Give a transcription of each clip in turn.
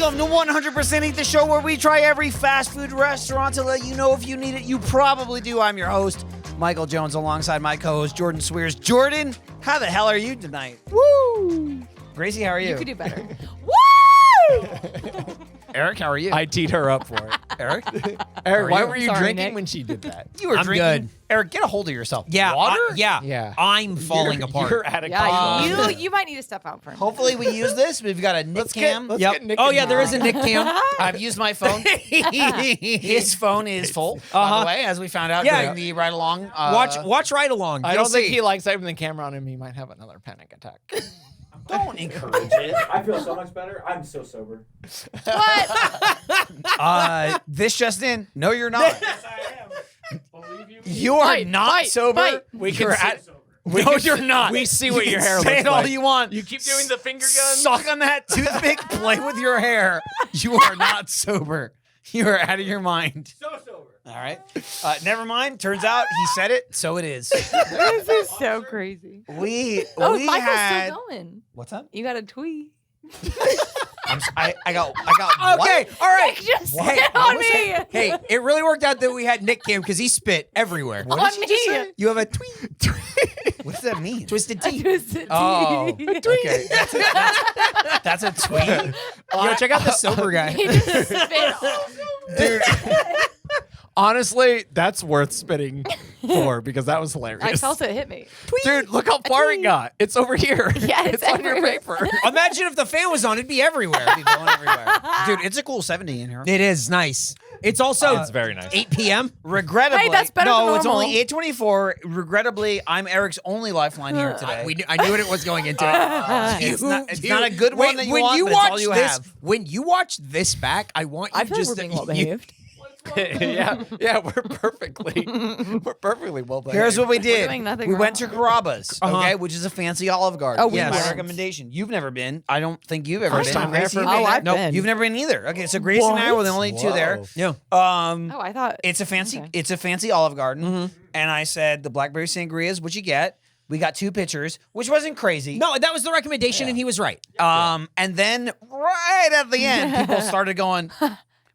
Welcome to 100% Eat the Show, where we try every fast food restaurant to let you know if you need it. You probably do. I'm your host, Michael Jones, alongside my co-host, Jordan Swears. Jordan, how the hell are you tonight? Woo! Gracie, how are you? You could do better. Woo! Eric, how are you? I teed her up for it. Eric? Eric, why you? were you Sorry, drinking Nick. when she did that? You were I'm drinking. good. Eric, get a hold of yourself. Yeah. Water? Yeah. I'm falling apart. You're out of Yeah, control. you might need to step out for a minute. Hopefully we use this. We've got a Nick cam. Let's Yep. get Nick Oh, in yeah, there here. is a Nick cam. I've used my phone. His phone is full, by the way, as we found out Yeah. during the ride along. Watch right along. I You'll don't think see. he likes having the camera on him. He might have another panic attack. Don't encourage it. I feel so much better. I'm so sober. What? This just in. No, you're not. Yes, I am. Believe you. You are Fight, not fight, sober. fight. We You're can at. Sober. No, you're not. We see what You your can hair say looks it all like. you want. You keep doing the finger gun. Suck on that toothpick. Play with your hair. You are not sober. You are out of your mind. So sober. All right. Never mind. Turns out he said it, so it is. This is so crazy. We Oh, we Michael's had. still going. What's up? You got a tweet. I got Okay, what? all right. Nick just What? spit What on was me. Hey, it really worked out that we had Nick Cam because he spit everywhere. What On did you just me. say? You have a tweet. What does that mean? Twisted I tea. twisted Oh, tea. okay. That's a tweet. Yo, check out the sober guy. He just spit on Dude, honestly, that's worth spitting for because that was hilarious. I felt it hit me. Dude, look how far it got. It's over here. Yeah, it's on your everywhere. paper. Imagine if the fan was on, it'd be everywhere. Be going everywhere. Dude, it's a cool 70 in here. It is nice. It's also It's very nice. 8 p.m. Regrettably, Hey, that's better no, than it's normal. only 8:24. Regrettably, I'm Eric's only lifeline here today. I knew it was going into it. It's not a good one that you when want, you but it's all watch you this, have. when you watch this back, I want you I feel like just we're being well you- behaved. yeah, we're perfectly well behaved. Here's what we did. doing nothing We wrong. went to Carrabba's, okay, which is a fancy Olive Garden. Oh, we My went. recommendation. You've never been. I don't think you've ever First been. time there Gracie, for you've me. been Oh, there? I've Nope, been. you've never been either. Okay, so Gracie and I were the only two there. Yeah. Oh, I thought It's a fancy. Okay. It's a fancy Olive Garden, Mm-hmm. and I said the blackberry sangria is what you get. We got 2 pitchers, which wasn't crazy. No, that was the recommendation, and he was right. And then right at the end, people started going,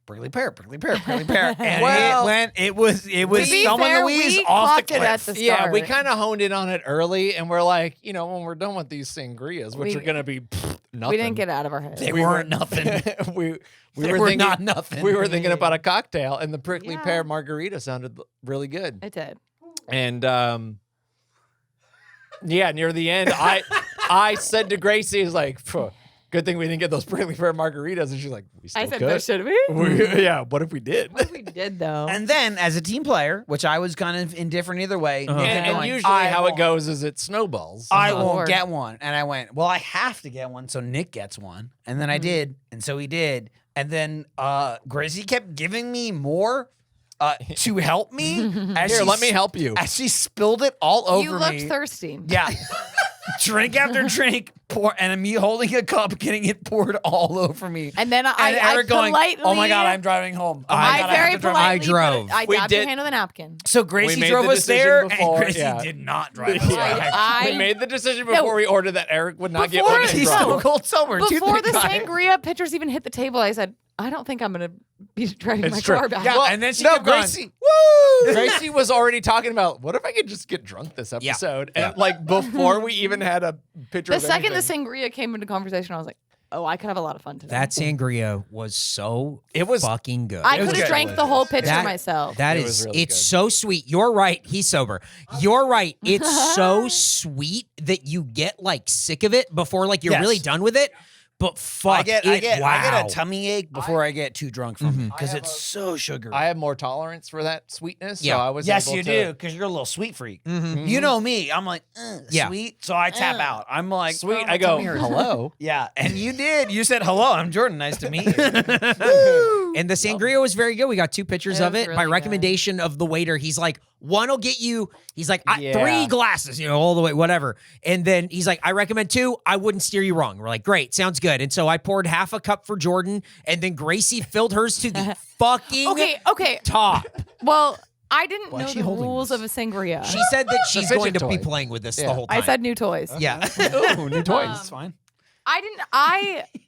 prickly pear, prickly pear, prickly pear. And Well, it was To be Thelma fair, Louise we off the clocked it at cliff. the Yeah, start. we kind of honed in on it early, and we're like, when we're done with these sangrias, which We- are gonna be nothing. we didn't get out of our head. They We weren't were- nothing. we They were were thinking, not nothing. We were thinking about a cocktail, and the prickly Yeah. pear margarita sounded really good. It did. And yeah, near the end, I said to Gracie, "Is like, "Phew, good thing we didn't get those prickly pear margaritas," and she's like, "We still I said, could." "But should we?" Yeah, what if we did? We did though. And then, as a team player, which I was kind of indifferent either way, Nick And, going, usually, I how it won't- goes is it snowballs. I Uh-huh. won't Lord. get one. And I went, well, I have to get one, so Nick gets one. And then I did, and so he did. And then Gracie kept giving me more to help me. As Here, she let me help you. As she spilled it all over you looked me. thirsty. Yeah. Drink after drink, pour, and me holding a cup, getting it poured all over me. And then I Eric going, politely, oh my God, I'm driving home. Oh my I God, very have to drive politely home." I drove. put it- I We dabbed your did- hand with a napkin. So Gracie made drove the us there, decision before, and Gracie yeah. did not drive us back. I we made the decision before we ordered that Eric would not get Before- one. He's No. still cold sober. Before toothpick the guy. sangria pitchers even hit the table, I said, I don't think I'm gonna be driving It's my true. car back. Yeah, Well, and then she no, kept going, Gracie. woo! Gracie was already talking about what if I could just get drunk this episode, and like before we even had a picture. The of second anything. the sangria came into conversation, I was like, oh, I could have a lot of fun today. That sangria was so It was- fucking good. I it was could have good. drank the whole pitcher That- myself. That It is, was really it's good. so sweet. You're right. He's sober. You're right. It's so sweet that you get like sick of it before like you're Yes. really done with it. But fuck I get wow. a tummy ache before I get too drunk from it because it's so sugary. I have more tolerance for that sweetness. Yeah. So I was yes, able you to, do because you're a little sweet freak. Mhm. You know me. I'm like Yeah. sweet, so I tap out. I'm like Sweet. oh, my I go, tummy hurts. hello. Yeah, and you did. You said hello. I'm Jordan. Nice to meet you. And the sangria was very good. We got 2 pitchers It of was it really by good. recommendation of the waiter. He's like, one will get you. He's like, Yeah. 3 glasses, all the way, whatever. And then he's like, I recommend 2. I wouldn't steer you wrong. We're like, great, sounds good. And so I poured half a cup for Jordan, and then Gracie filled hers to the fucking Okay. top. Well, I didn't Why is know she the holding rules this? of a sangria. She said that she's fidget going to be toy. playing with this Yeah. the whole time. I said new toys. yeah. Ooh, new toys. That's fine.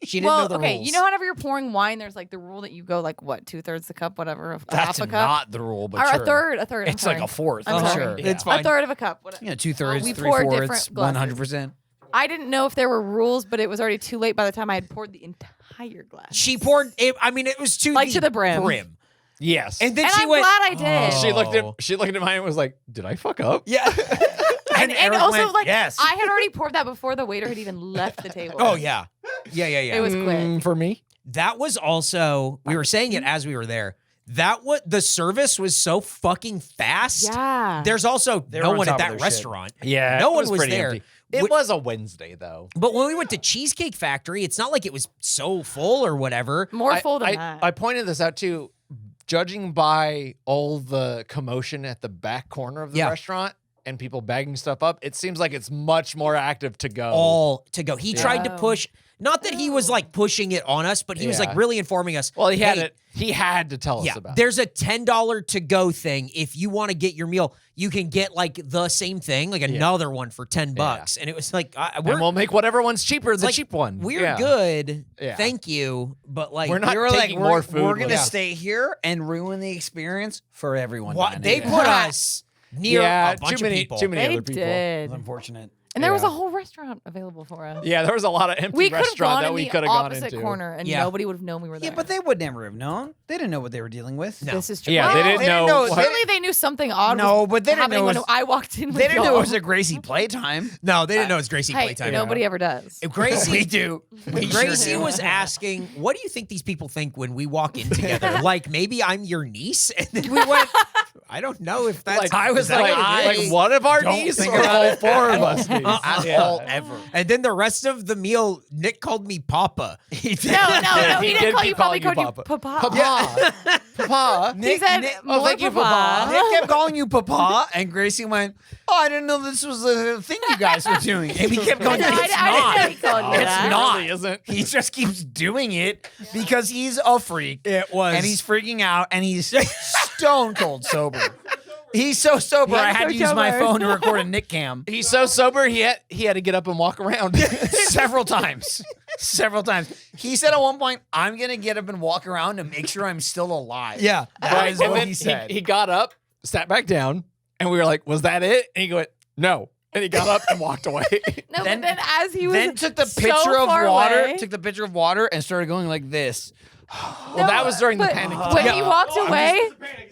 She didn't know the okay, rules. you know, whenever you're pouring wine, there's like the rule that you go like what, 2/3 the cup, whatever, That's half a cup, not the rule, but or sure. a third. I'm It's like sorry. a fourth. I'm for sorry. sure. Yeah. It's fine. A third of a cup. Whatever. 2/3, We pour 3/4, different glasses. 100%. I didn't know if there were rules, but it was already too late by the time I had poured the entire glass. She poured it. I mean, it was to the brim. Yes. And then And she I'm went. glad I did. She looked at mine and was like, "Did I fuck up?" Yeah. And Eric also, went, like, yes. I had already poured that before the waiter had even left the table. Oh yeah. Yeah. It was quick. For me. That was also. We were saying it as we were there. The service was so fucking fast. Yeah. There's also They no were on one top at of that their shit. restaurant. Yeah. No it one was pretty there. empty. It was a Wednesday though. But when we went to Cheesecake Factory, it's not like it was so full or whatever. More full than I that. pointed this out too. Judging by all the commotion at the back corner of the Yeah. restaurant and people bagging stuff up, it seems like it's much more active to go. All to go. He tried to Oh. push. Not that he was like pushing it on us, but he was Yeah. like really informing us. Well, he had "Hey, it. He had to tell us Yeah, about. there's a $10 to go thing. If you want to get your meal, you can get like the same thing, like another one for $10. And it was like, And we'll make whatever one's cheaper the like, cheap one. we're Yeah. good. Yeah. Thank you. But like, We're not We were taking like, more food we're with going to us. stay here and ruin the experience for everyone. dining they in. put us near Yeah, a bunch too of many, people. too many They other people. did. It's unfortunate. And there was Yeah. a whole restaurant available for us. Yeah, there was a lot of empty We could have restaurant gone that in we the could have gone opposite into. corner, and Yeah. nobody would have known we were there. Yeah, but they would never have known. They didn't know what they were dealing with. No. This is true. Yeah, Well, they didn't know. what- Clearly, they knew something odd. No, was but they didn't happening know when it was- I walked in. With They didn't know y'all. it was a Gracie playtime. No, they didn't know it was Gracie Hey, playtime. nobody ever does. If Gracie, We do. We sure Gracie do. was asking, "What do you think these people think when we walk in together? Like maybe I'm your niece?" And then we went, "I don't know if that's." I was like, I one of our don't knees think or about all it four of us. knees. at all ever. And then the rest of the meal, Nick called me Papa. He did. No, He he did didn't call keep you Papa. He calling called you you Papa. Papa. Papa. He said, oh, thank you, Papa. Nick kept calling you Papa, and Gracie went, "Oh, I didn't know this was a thing you guys were doing." And he kept going, I "It's didn't not. know he called you It's that. not. It really isn't. He just keeps doing it because he's a freak. It was. And he's freaking out, and he's stone cold sober. He's so sober, I had to use my phone to record a Nick cam He's so sober, he had to get up and walk around. several times. Several times. He said at one point, "I'm going to get up and walk around to make sure I'm still alive." Yeah. That is and what then he said. He got up, sat back down, and we were like, "Was that it?" And he went, "No." And he got up and walked away. No, Then- but then as he was then took the so pitcher of far water, away, took the pitcher of water, and started going like this. Well, that was during the but panic When attack. he walked away,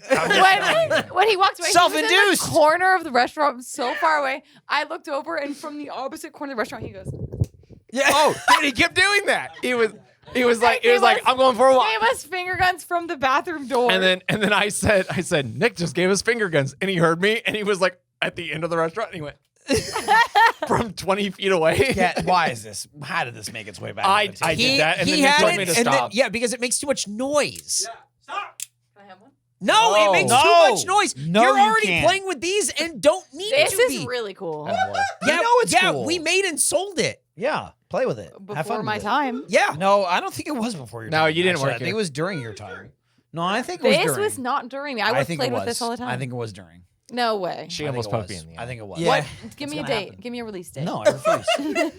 when he walked away, he was in Self-induced. the corner of the restaurant, so far away. I looked over, and from the opposite corner of the restaurant, he goes, Oh, dude, he kept doing that. He was like, gave us- "I'm going for a walk." gave us finger guns from the bathroom door. And then I said, "Nick just gave us finger guns," and he heard me, and he was like at the end of the restaurant, and he went from 20 feet away. Yeah, why is this? How did this make its way back? I to the table? did that, and he then Nick had told it, me to and then- stop. yeah, because it makes too much noise. Can I have one? No, it makes No. too much noise. No, You're you already can't. playing with these and don't need This to is be. really cool. Yeah, You know it's yeah, cool. we made and sold it. Yeah, play with it. Have Before fun my with it. time. Yeah. No, I don't think it was before your No, time. you didn't actually. work I think here. it was during your time. No, I think it was This during. was not during me. I would I have think played it was. with this all the time. I think it was during. No way. She I think almost it poked was. me in the eye. I think it was. Yeah. What? Give It's me a gonna date. happen. Give me a release date. No, I refuse.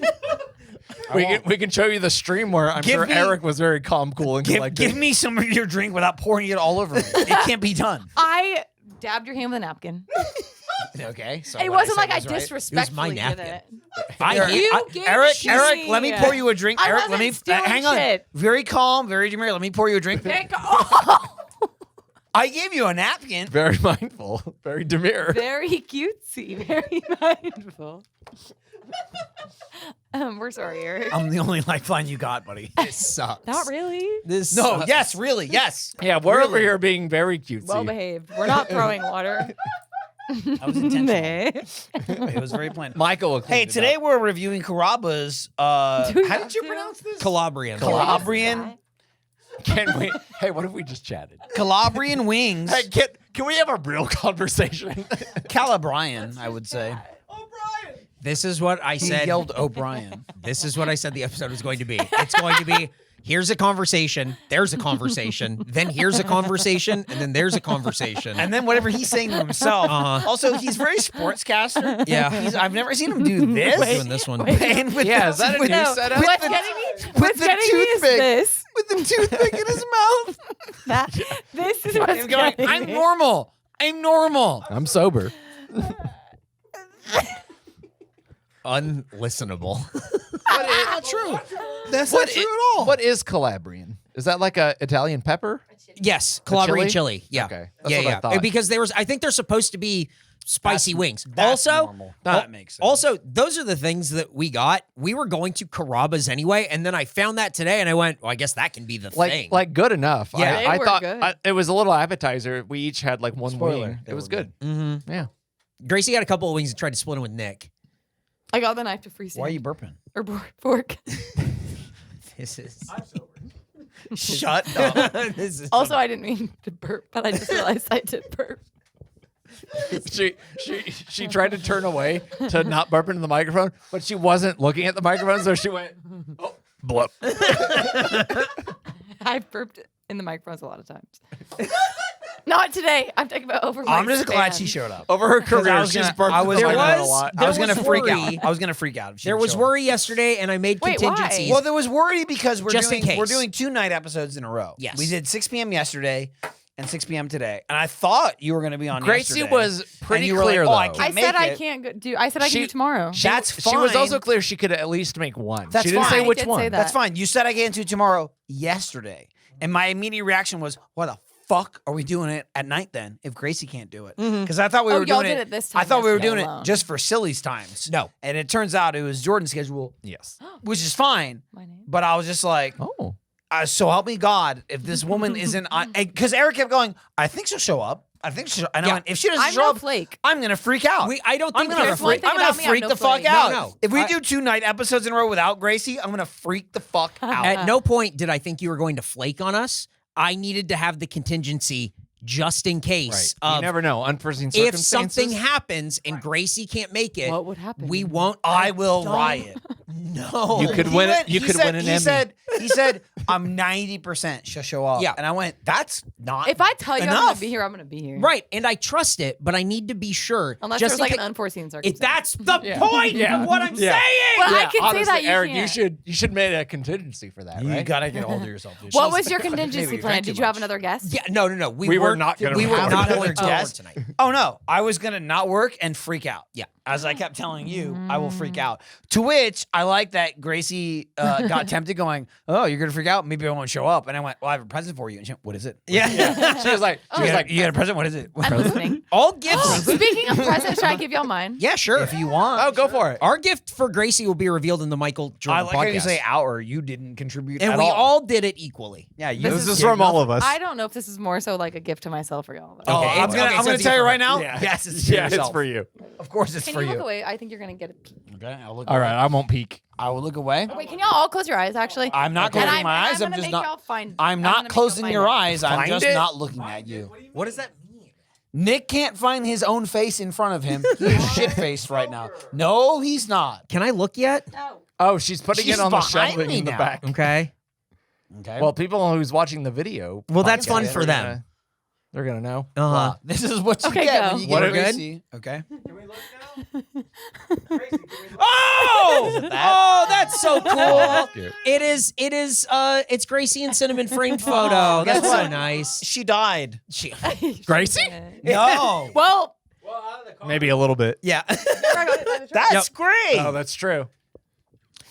We can show you the stream where I'm Give sure me- Eric was very calm, cool, and give collected. me some of your drink without pouring it all over me. It can't be done. I dabbed your hand with a napkin. Okay, so It what wasn't like I said was right. disrespectfully did napkin. it. Eric, You gave Eric, it to Eric, me. let me pour you a drink. I Eric, let wasn't me stealing hang on. shit. Very calm, very demure. Let me pour you a drink. Oh, I gave you a napkin. Very mindful, very demure. very cutesy, very mindful. We're sorry, Eric. I'm the only lifeline you got, buddy. This sucks. Not really. This No, sucks. yes, really, yes. Yeah, we're over Really? here being very cutesy. Well behaved. We're not throwing water. That was intentional. Nah. It was very planned. Michael will clean Hey, it today up. we're reviewing Carrabba's. Do we How have did you to? pronounce this? Calabrian. Calabrian. Can we? Hey, what if we just chatted? Calabrian wings. Hey, can we have a real conversation? Calabrian, I would say. This is what I He said. yelled O'Brien. This is what I said the episode was going to be. It's going to be here's a conversation, there's a conversation, then here's a conversation, and then there's a conversation. And then whatever he's saying to himself. Also, he's very sportscaster. Yeah. I've never seen him do this. Doing this one. And with Yeah, the, is that a with, new No, setup? what's the- getting me? with What's the getting me is toothpick. this. with the toothpick in his mouth. This is what's He's going, getting I'm me. normal. I'm normal. I'm sober. Unlistenable. That's not true. That's not true at all. What is Calabrian? Is that like a Italian pepper? Yes, Calabrian chili. Yeah. Okay. That's yeah, what I yeah. thought. Because I think they're supposed to be spicy wings. That's Also, normal. That makes sense. Also, those are the things that we got. We were going to Carrabba's anyway, and then I found that today, and I went, well, I guess that can be the thing. Like good enough. Yeah. They I were thought good. it was a little appetizer. We each had like one Spoiler, wing. they It was were good. Mhm. Yeah. Gracie had a couple of wings and tried to split them with Nick. I got the knife to freeze Why are you burping? or fork. This is I'm sober. Shut up. this is Also, I didn't mean to burp, but I just realized I did burp. She tried to turn away to not burp into the microphone, but she wasn't looking at the microphone, so she went, oh, blup. I've burped in the microphones a lot of times. Not today. I'm talking about over my I'm just glad she span. showed up. Over her 'Cause career, I was she's gonna- burped I in was the gonna- microphone a lot. I was There gonna was freak worry. out. I was gonna freak out. if she There didn't was show up. worry yesterday, and I made Wait, why? contingencies. Well, there was worry because we're Just in doing case. 2 night episodes in a row. Yes. We did 6 p.m. yesterday and 6 p.m. today, and I thought you were going to be on. Gracie yesterday, was pretty and you were clear, like, oh, I though. can't I make said I it. can't go, do. I said I can She- do tomorrow. That's fine. She was also clear she could at least make one. That's she didn't fine. say I which did one. say that. That's fine. You said I get into tomorrow yesterday, and my immediate reaction was, "Why the fuck are we doing it at night then? If Gracie can't do it, because I thought we Oh, were y'all doing did it. it this I time thought we were yesterday doing alone. it just for silly's times. No. and it turns out it was Jordan's schedule, Yes. which is fine. My name. But I was just like, Oh. so help me God, if this woman isn't on, because Eric kept going, I think she'll show up. I think she'll. And I Yeah. went, if she doesn't I'm show no up, flake. I'm gonna freak out. I don't I'm think gonna you're a There's one freak. thing I'm gonna about me, I'm freak no the fuck flake. out. No. If we I- do 2 night episodes in a row without Gracie, I'm gonna freak the fuck out. At no point did I think you were going to flake on us. I needed to have the contingency just in case. You Of never know. Unforeseen if circumstances. something happens and Gracie can't make it, What would happen? we won't. I will don't riot. know. You could He win it. went- You he could said- win an he Emmy. said, I'm 90% she'll show up. Yeah. And I went, that's not If I tell you I'm enough. gonna be here, I'm gonna be here. Right, and I trust it, but I need to be sure. Unless just there's in like an ca- unforeseen If circumstance. that's the Yeah. point Yeah. of what I'm Yeah. saying. Well, I Yeah, can say honestly, that you Eric, can't. you should make a contingency for that, You right? gotta get a hold of yourself, dude. What She's- was your contingency maybe plan? drank Did too you have much. another guest? Yeah, no. We We were weren't- not gonna We were have not another going to guest. work tonight. Oh no, I was gonna not work and freak out. Yeah. As I kept telling you, I will freak out. To which I like that Gracie got tempted, going, "Oh, you're gonna freak out? Maybe I won't show up." And I went, "Well, I have a present for you." And she went, "What is it?" Yeah. She was like, She was like, "You got a present? What is it?" I'm listening. All gifts. Speaking of presents, should I give y'all mine? Yeah, sure. If you want. oh, go for it. Our gift for Gracie will be revealed in the Michael I Jordan like podcast. how you say "our." You didn't contribute, and at we all. all did it equally. Yeah, you. This This is is from all of us. I don't know if this is more so like a gift to myself or y'all. Oh, Okay, I'm it's- gonna, okay, I'm so gonna it's tell you for right her. now. Yeah. Yes, it's for Yeah, it's yourself. for you. Of course, it's Can for you you. look away? I think you're gonna get a peek. Okay, I'll look. All away. right, I won't peek. I will look away. Wait, can y'all all close your eyes? Actually, I'm not And closing my eyes. I'm I'm gonna just make not. y'all find. I'm gonna not make y'all closing find your it. eyes. I'm Find just it? not looking at you. What does that mean? Nick can't find his own face in front of him. He's shit-faced right now. No, he's not. Can I look yet? No. Oh, she's putting She's it on the behind shelving me in the now. back. Okay. Okay. Well, people who's watching the video. Well, that's podcast, fun for they're them. gonna- They're gonna know. Uh-huh. this is what you Okay, get go. when you What get are a good? Gracie. Okay. Can we look now? Gracie, can we look? Oh! Oh, that's so cool. Cute. It's Gracie and Cinnamon framed photo. Guess That's so what? nice. She died. Gracie? No. Well, Well, out of the car. Maybe a little bit. Yeah. That's Yep. great. Oh, that's true.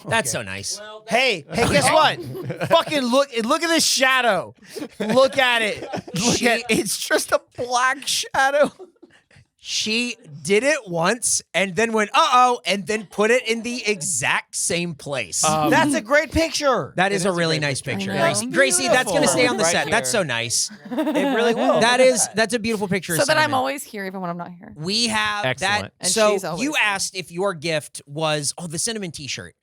That's so nice. Well, Hey, guess what? Fucking look at this shadow. Look at it. Look at it's just a black shadow. She did it once and then went, uh-oh, and then put it in the exact same place. That's a great picture. that is it a is a really great nice picture. picture. Gracie, that's going to stay on the Right set. That's here. so nice. It really will. That's a beautiful picture. so of that I'm Cinnamon. always here even when I'm not here. We have Excellent. that. And So she's always you here. asked if your gift was, the cinnamon t-shirt.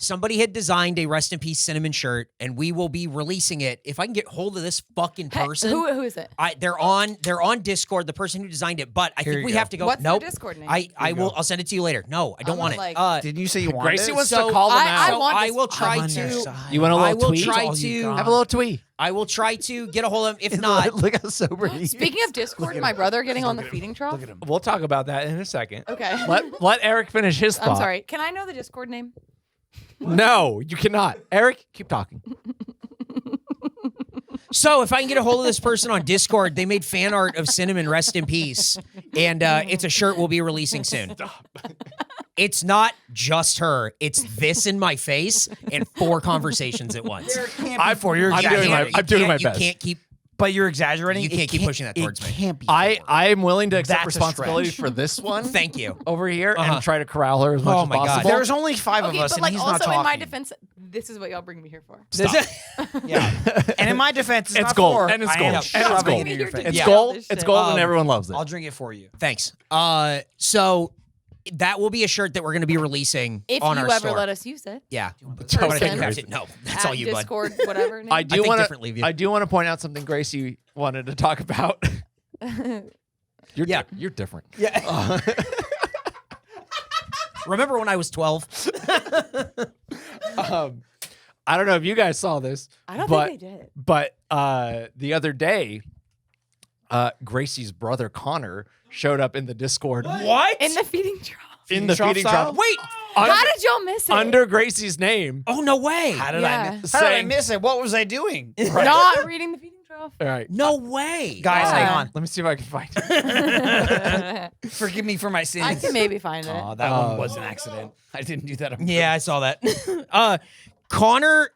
somebody had designed a rest in peace cinnamon shirt, and we will be releasing it. If I can get hold of this fucking Hey, person, who is it? they're on Discord. The person who designed it, but I Here think you we go. have to go. What's nope. the Discord name? I'll send it to you later. No, I don't I'm want it. like- Did you say you wanted Gracie it? wants So to call them I out. want I this- will I'm try on their to. side. You want a little I will tweet? try All you to. got. Have a little tweet. I will try to get a hold of him. If not, Look how sober he is. Speaking of Discord, my brother getting on the feeding trough. Look at him. We'll talk about that in a second. Okay. Let Eric finish his thought. I'm sorry. Can I know the Discord name? No, you cannot. Eric, keep talking. so if I can get a hold of this person on Discord, they made fan art of Cinnamon rest in peace, and it's a shirt we'll be releasing soon. It's not just her; it's this in my face and 4 conversations at once. I'm doing my You best. can't keep. But you're exaggerating. You can't keep pushing that towards it me. Can't be. I am willing to accept That's a responsibility stretch. for this one Thank you. over here Uh-huh. and try to corral her as much Oh as my God. possible. There's only 5 Okay, of us, but and like he's not also talking. in my defense, this is what y'all bring me here for. Yeah. And in my defense, it's, It's not gold. for, And it's I am gold. And it's shoving gold. it in your face. It's Yeah. gold. This It's shit. gold, and everyone loves it. I'll drink it for you. Thanks. So that will be a shirt that we're going to be releasing If on you our ever store. let us use it. Yeah. Totally But I think Person. you have to- no, that's all At you, bud. Discord, whatever. I name. do think want differently, View. to. I do want to point out something Gracie wanted to talk about. You're Yeah. you're different. Yeah. Remember when I was 12? I don't know if you guys saw this. I don't but, think they did. But the other day, Gracie's brother Connor showed up in the Discord. What? In the feeding trough. In the trough feeding style? trough. Wait. How did y'all miss it? Under Gracie's name. Oh, no way. How did Yeah. I Saying- miss it? What was I doing? Not reading the feeding trough. All right. No way. Guys, Yeah. hang on. Let me see if I can find it. Forgive me for my sins. I can maybe find it. Oh, that one was an accident. I didn't do that. On Yeah, I saw that. Connor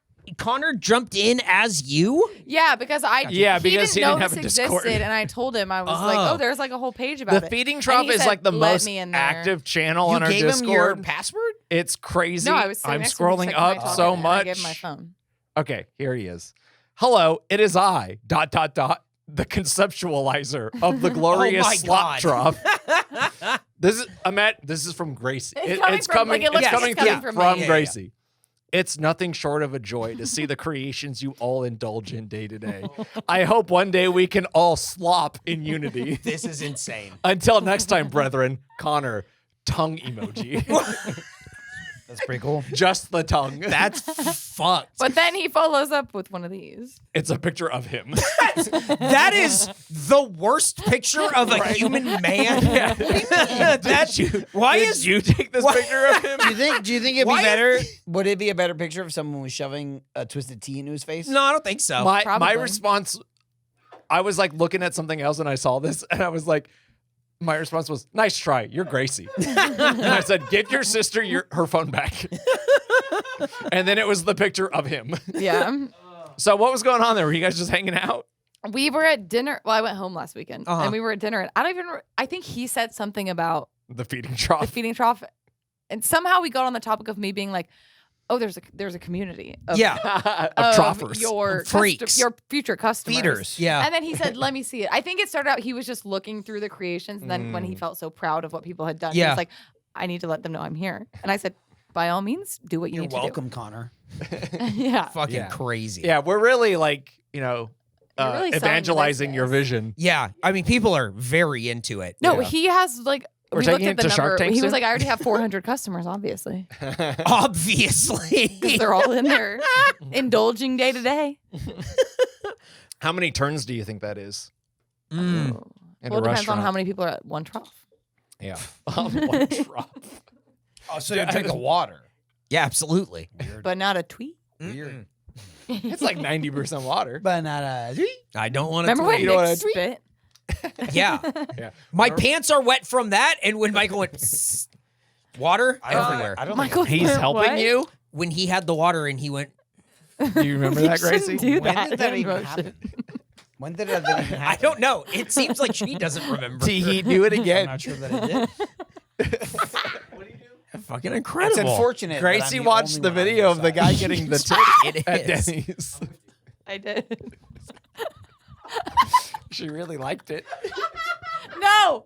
jumped in as you? Yeah, because Yeah, he because he didn't know didn't have a this Discord. existed, and I told him I was like, Oh. oh, there's like a whole page about The it. feeding And trough he is said, like the "Let most me in there." active channel You on our gave him your Discord. password? It's crazy. No, I was sitting I'm next to him, scrolling checking my up talk, so and much. I gave him my phone. Okay, here he is. Hello, it is I. ... The conceptualizer of the glorious Oh my slop God. trough. This is from Gracie. It's coming from- like, it looks like it's coming from from me. Gracie. It's nothing short of a joy to see the creations you all indulge in day to day. I hope one day we can all slop in unity. This is insane. Until next time, brethren, Connor, tongue emoji. That's pretty cool. Just the tongue. That's fucked. But then he follows up with one of these. It's a picture of him. That is the worst picture of a human man. That's why Did is you take this picture of him? Do you think it'd be Why- better? Would it be a better picture if someone was shoving a twisted tea into his face? No, I don't think so. My Probably. response, I was like looking at something else and I saw this and I was like, my response was, nice try, you're Gracie. And I said, give your sister her phone back. And then it was the picture of him. Yeah. So what was going on there? Were you guys just hanging out? We were at dinner. Well, I went home last weekend, Uh-huh. and we were at dinner. And I don't even. I think he said something about The feeding the trough. feeding trough, and somehow we got on the topic of me being like, "Oh, there's a community of, Yeah. of troffers. your Freaks. your future customers, Feeders. Yeah. And then he said, "Let me see it." I think it started out he was just looking through the creations, and then when he felt so proud of what people had done, he Yeah. was like, "I need to let them know I'm here." And I said, "By all means, do what you You're need welcome, Connor. to do." Yeah. Fucking Yeah. crazy. Yeah, we're really like, You're really selling evangelizing your business. vision. Yeah. I mean, people are very into it. No, Yeah. he has like. We're we taking looked at it the to Shark number. Tank He was soon? like, "I already have 400 customers, obviously, Obviously. because they're all in there indulging day to day." How many turns do you think that is? Mm. In Well, a it depends on restaurant? how many people are at one trough. Yeah. One trough. Oh, so you drink the water. Yeah, absolutely. But not a tweet. Weird. It's like 90% water. But not a. I don't want to. Remember when You know what Nick I- spit? Yeah. Yeah. My pants are wet from that, and when Michael went psst, water everywhere. I don't Michael, He's helping what? you? When he had the water and he went, Do you remember that, You shouldn't Gracie? do When that. did that in even motion. happen? When did that even happen? I don't know. It seems like she doesn't remember. He do it I'm again. not sure that I did. Fucking It's incredible. unfortunate. that Gracie I'm the watched only the one on video your of the side. guy getting the tip It at is. Denny's. I did. She really liked it. No.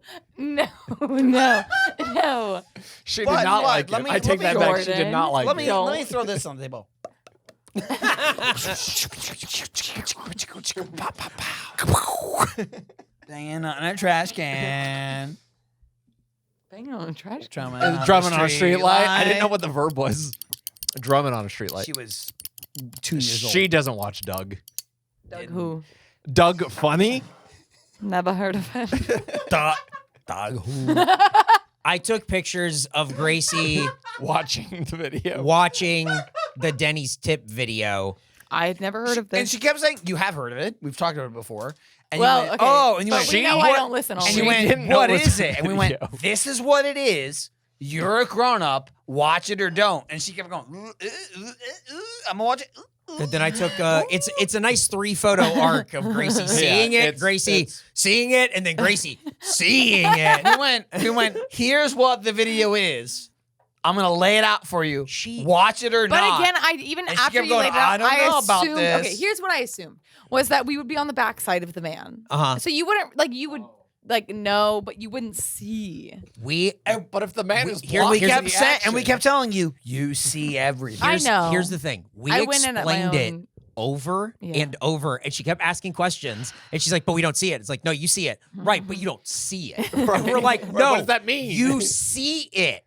She But did not what? like Let it. me- I let take me- that back. She did Jordan. not like Let me it. let me throw this on the table. Banging on a trash can. Banging on a trash can. Drumming on a street light. I didn't know what the verb was. Drumming on a street light. She was 2 years old. She doesn't watch Doug. Doug who? Doug Funny? Never heard of him. Dog who? I took pictures of Gracie Watching the video. watching the Denny's tip video. I had never heard of this. And she kept saying, "You have heard of it. We've talked about it before." And Well, you went, okay. "Oh," and you But went, we know "What?" I don't listen all And the you time. She went, didn't know "What it was is a it?" And we went, video. "This is what it is. You're a grown up. Watch it or don't." And she kept going, "I'm gonna watch it." But then I took it's a nice 3-photo arc of Gracie seeing it, it's- Gracie it's- seeing it, and then Gracie seeing it. We went, "Here's what the video is. I'm gonna lay it out for you. She- Watch it or But not." again, even And she after kept you going, laid it out, "I don't know about assumed, this." Okay, here's what I assumed was that we would be on the backside of the man. Uh-huh. So you would know, but you wouldn't see. But if the man is here- And we blocking kept the saying, and we action- kept telling you, "You see everything." I know. Here's the thing. We I went in at my explained it own- over Yeah. and over, and she kept asking questions, and she's like, "But we don't see it." It's like, "No, you see it, right? But you don't see it." And we're like, Right, "No, what does that mean?" You see it,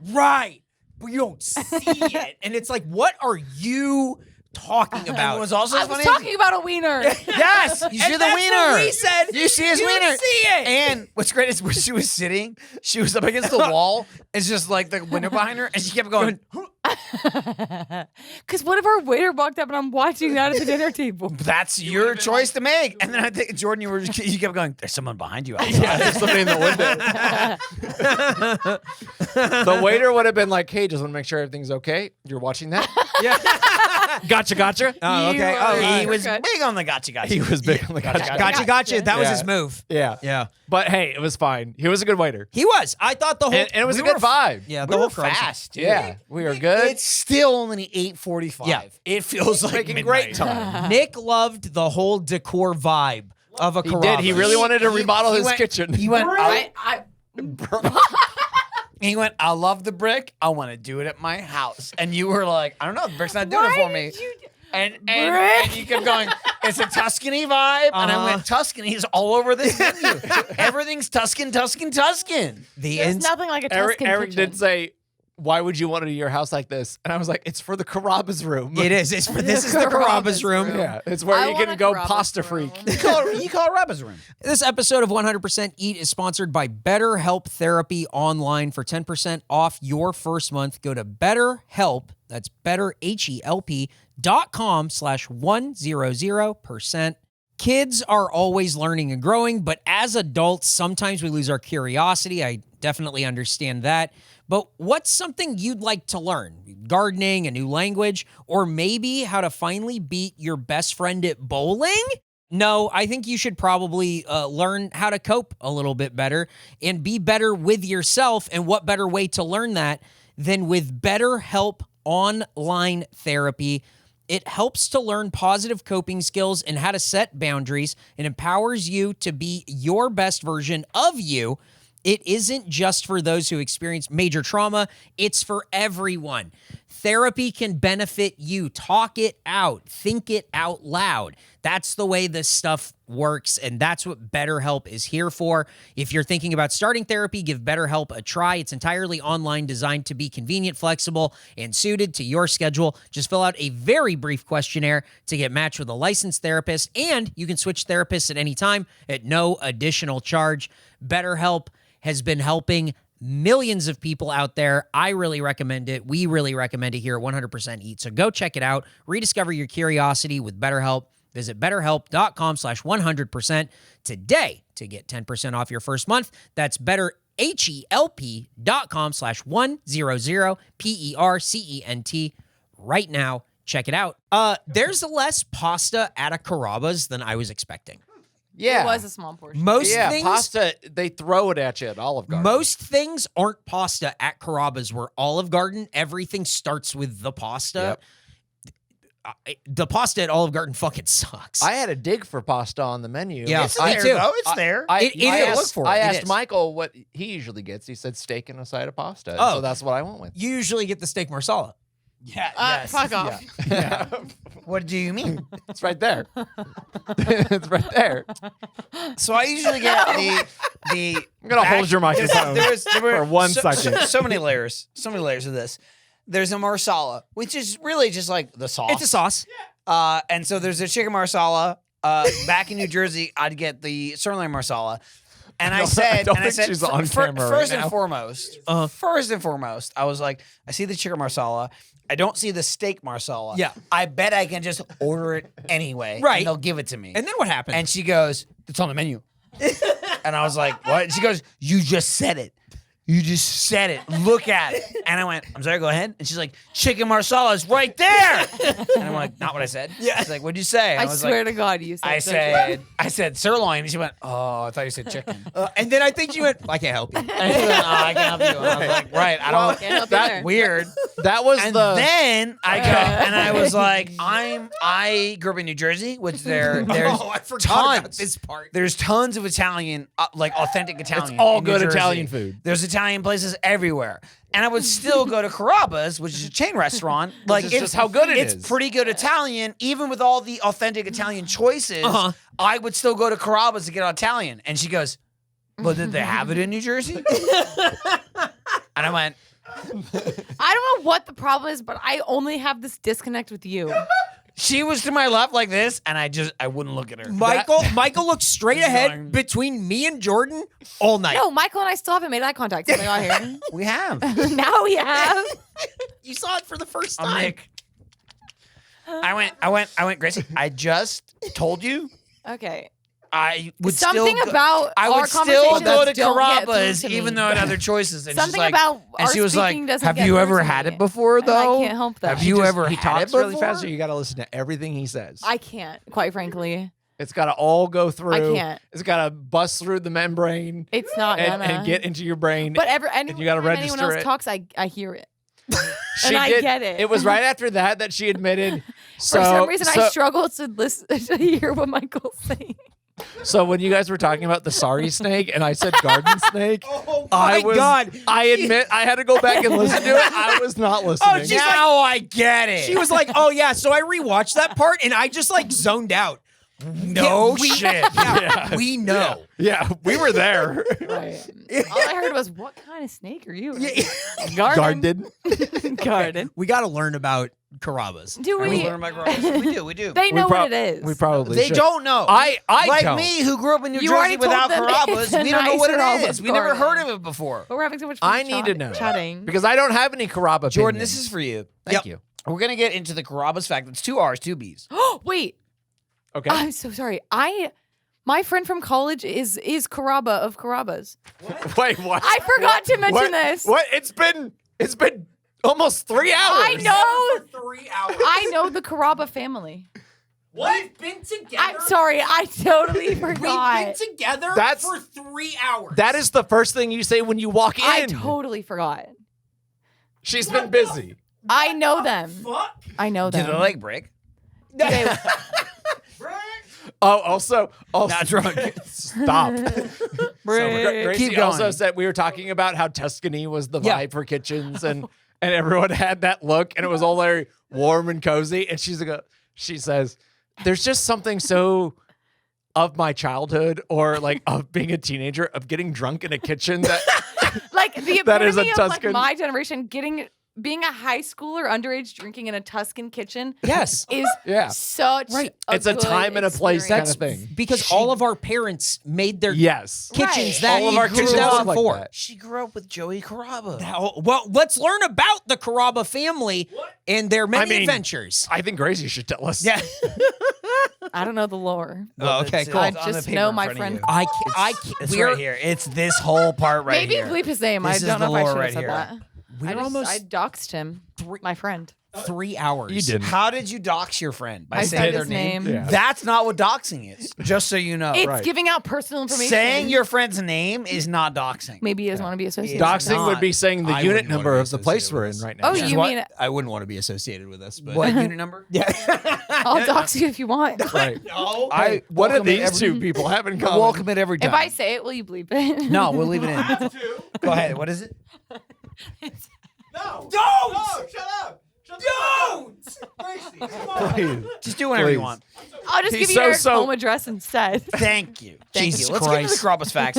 right? But you don't see it." And it's like, "What are you talking And about?" it was also I was funny. talking about a wiener. Yes, you see And the that's wiener. what we said. You see his You wiener. see it. And what's great is when she was sitting, she was up against the wall. It's just like the window behind her, and she kept going. Because what if our waiter walked up and I'm watching that at the dinner table? That's your choice to make. And then I think Jordan, you kept going. There's someone behind you. Outside. Yeah, there's somebody in the window. The waiter would have been like, "Hey, just want to make sure everything's okay. You're watching that? Yeah. Gotcha. Oh, okay. You Oh, are- He was Good. big on the gotcha. He was big on the gotcha. Gotcha. That was Yeah. his move. Yeah. Yeah. But hey, it was fine. He was a good waiter. He was. I thought the whole And it was we a good were- vibe. Yeah, We the were whole crowd- fast. Dude. Yeah, we were good. It's still only 8:45. Yeah. It feels like Making midnight. great time. Nick loved the whole decor vibe of a He Carrabba. did. He really wanted to remodel his went- kitchen. He went. I He went, "I love the brick. I want to do it at my house." And you were like, "I don't know. The brick's not doing it for me." And you kept going, "It's a Tuscany vibe." And I went, "Tuscany is all over this menu. Everything's Tuscan. The There's ins- nothing like a Eric Tuscan kitchen. did say, "Why would you want to do your house like this?" And I was like, "It's for the Carrabba's room." It is. This is the Carrabba's room. Yeah, it's where I you want can a go Carrabba's pasta room. freak. You call it Rabba's room. This episode of 100% Eat is sponsored by BetterHelp Therapy Online. For 10% off your first month, go to BetterHelp. That's BetterHelp.com/100%. Kids are always learning and growing, but as adults, sometimes we lose our curiosity. I definitely understand that. But what's something you'd like to learn? Gardening, a new language, or maybe how to finally beat your best friend at bowling? No, I think you should probably learn how to cope a little bit better and be better with yourself. And what better way to learn that than with BetterHelp Online Therapy? It helps to learn positive coping skills and how to set boundaries and empowers you to be your best version of you. It isn't just for those who experience major trauma, it's for everyone. Therapy can benefit you. Talk it out. Think it out loud. That's the way this stuff works, and that's what BetterHelp is here for. If you're thinking about starting therapy, give BetterHelp a try. It's entirely online, designed to be convenient, flexible, and suited to your schedule. Just fill out a very brief questionnaire to get matched with a licensed therapist, and you can switch therapists at any time at no additional charge. BetterHelp has been helping millions of people out there. I really recommend it. We really recommend it here at 100% Eat. So go check it out. Rediscover your curiosity with BetterHelp. Visit BetterHelp.com/100% today to get 10% off your first month. That's BetterHelp.com/100PERCENT right now. Check it out. There's less pasta at a Carrabba's than I was expecting. Yeah. It was a small portion. Most Yeah, things, pasta, they throw it at you at Olive Garden. most things aren't pasta at Carrabba's. Where Olive Garden, everything starts with the pasta. Yep. the pasta at Olive Garden fucking sucks. I had a dig for pasta on the menu. Yeah. It's I there, too. though. It's there. It is. Look for it. I It asked is. Michael what he usually gets. He said steak and a side of pasta. Oh. So that's what I went with. You usually get the steak marsala. Yeah. Yes. Fuck off. Yeah. What do you mean? It's right there. It's right there. So I usually get the. I'm gonna hold your microphone There were for 1 so, second. So many layers. So many layers of this. There's a marsala, which is really just like the sauce. It's a sauce. And so there's a chicken marsala. Back in New Jersey, I'd get the sirloin marsala. And I said, don't think she's on camera right first now. and foremost, I was like, I see the chicken marsala. I don't see the steak marsala. Yeah. I bet I can just order it anyway. Right. And they'll give it to me. And then what happened? And she goes, it's on the menu. And I was like, what? And she goes, you just said it. You just said it. Look at it. And I went, I'm sorry, go ahead. And she's like, chicken marsala is right there. And I'm like, not what I said. Yeah. She's like, what'd you say? And I was swear like, to God, you said I said sirloin. And she went, oh, I thought you said chicken. and then I think she went, I can't help you. And she went, oh, I can't help you. And I was like, right, I don't. Can't help you there. Weird. That was And the. then I go and I was like, I grew up in New Jersey, which there's I forgot about tons. this part. There's tons of Italian, like authentic Italian. It's all in New good Jersey. Italian food. There's Italian places everywhere. And I would still go to Carrabba's, which is a chain restaurant. Like is just how good it it's is. pretty good Italian, even with all the authentic Italian choices. Uh-huh. I would still go to Carrabba's to get Italian. And she goes, "Well, did they have it in New Jersey?" And I went, I don't know what the problem is, but I only have this disconnect with you. she was to my left like this, and I wouldn't look at her. Michael looked straight ahead going- between me and Jordan all night. No, Michael and I still haven't made eye contact since I got here. We have. Now we have. You saw it for the first I'm time. Nick. I went, Gracie, I just told you Okay. I would Something still go, about I our would still conversations go to don't get through Carrabba's to me. even though I had other choices. And Something she's like, about and our she was like, speaking doesn't have get you through ever to had me. it before And though? I can't help that. Have you ever He had talks it really before? fast, so you got to listen to everything he says. I can't, quite frankly. It's got to all go through. I can't. It's got to bust through the membrane It's not and gonna. get into your brain. But you gotta anyone register else it. talks, I hear it. She and I did- get it. It was right after that she admitted. So, For some reason, so, I struggle to listen to hear what Michael's saying. So when you guys were talking about the sorry snake and I said garden snake, Oh I was, God. I admit I had to go back and listen to it. I was not listening. she's Now I get it. She was like, oh yeah. So I rewatched that part and I just like zoned out. no we- shit. Yeah, we know. yeah, we were there. Right. All I heard was, "What kind of snake are you?" Garden. Garden. We got to learn about Carrabba's. Do We we? learn about Carrabba's. We do. They know We what it is. We probably They should. don't know. I like don't. me, who grew up in New You Jersey already told without them Carrabba's, it's we don't know what nicer it Olive is. We never Garden. heard of it before. But we're having so much fun. I need to know Chatting. because I don't have any Carrabba. Jordan, opinions. this is for you. Thank you. We're gonna get into the Carrabba's fact. It's 2 R's, 2 B's. Wait. Okay. I'm so sorry. My friend from college is Carrabba of Carrabbas. Wait, what? I forgot to mention What? this. What? It's been almost 3 hours. I know. 3 hours. I know the Carrabba family. We've been together. I'm sorry. I totally forgot. We've been together That's- for 3 hours. That is the first thing you say when you walk in. I totally forgot. She's been busy. I know them. Fuck. I know Did them. the leg break? Oh, also, Not drunk. stop. So, Gracie Keep also going. said we were talking about how Tuscany was the Yeah. vibe for kitchens, and everyone had that look, and it was all very warm and cozy. And she says, "There's just something so of my childhood, or like of being a teenager, of getting drunk in a kitchen that." Like the That is a epitome of like Tuscan. my generation being a high schooler underage drinking in a Tuscan kitchen Yes. is Yeah. such Right. It's a good time and a place kind experience. of thing. Because all of our parents made their Yes. kitchens Right. that All of our in kitchens look like 2004. that. She grew up with Joey Carrabba. Well, let's learn about the Carrabba family and their many mean- adventures. I think Gracie should tell us. Yeah. I don't know the lore. Oh, okay, cool. I It's on the just paper know in my front of friend. you. I can't. It's We're right here. It's this whole part right Maybe here. bleep his name. This I is don't the know if I lore should right have said here. that. we're almost I doxed him. My friend. 3 hours. You didn't. How did you dox your friend? By I saying said their his name? name. Yeah. That's not what doxing is. Just so you know. It's Right. giving out personal information. Saying your friend's name is not doxing. Maybe he doesn't want to be associated. Dox- Doxing would not. be saying the I unit wouldn't wanna number be of the place associated we're with in this. right now. Oh, Which is you what- mean I wouldn't want to be associated with us, but What unit number? yeah. I'll dox you if you want. Right. No. What do welcome to these every- two people have in common? Welcome it every time. If I say it, will you bleep it? No, we'll leave it in. Go ahead. What is it? No. Don't! No, shut up. Shut the Don't! fuck up. Gracie, come on. Please. Just do whatever you Please. want. I'll just He's give you Eric's so- home address instead. Thank you. Thank Jesus you. Let's get to the Carrabba's facts.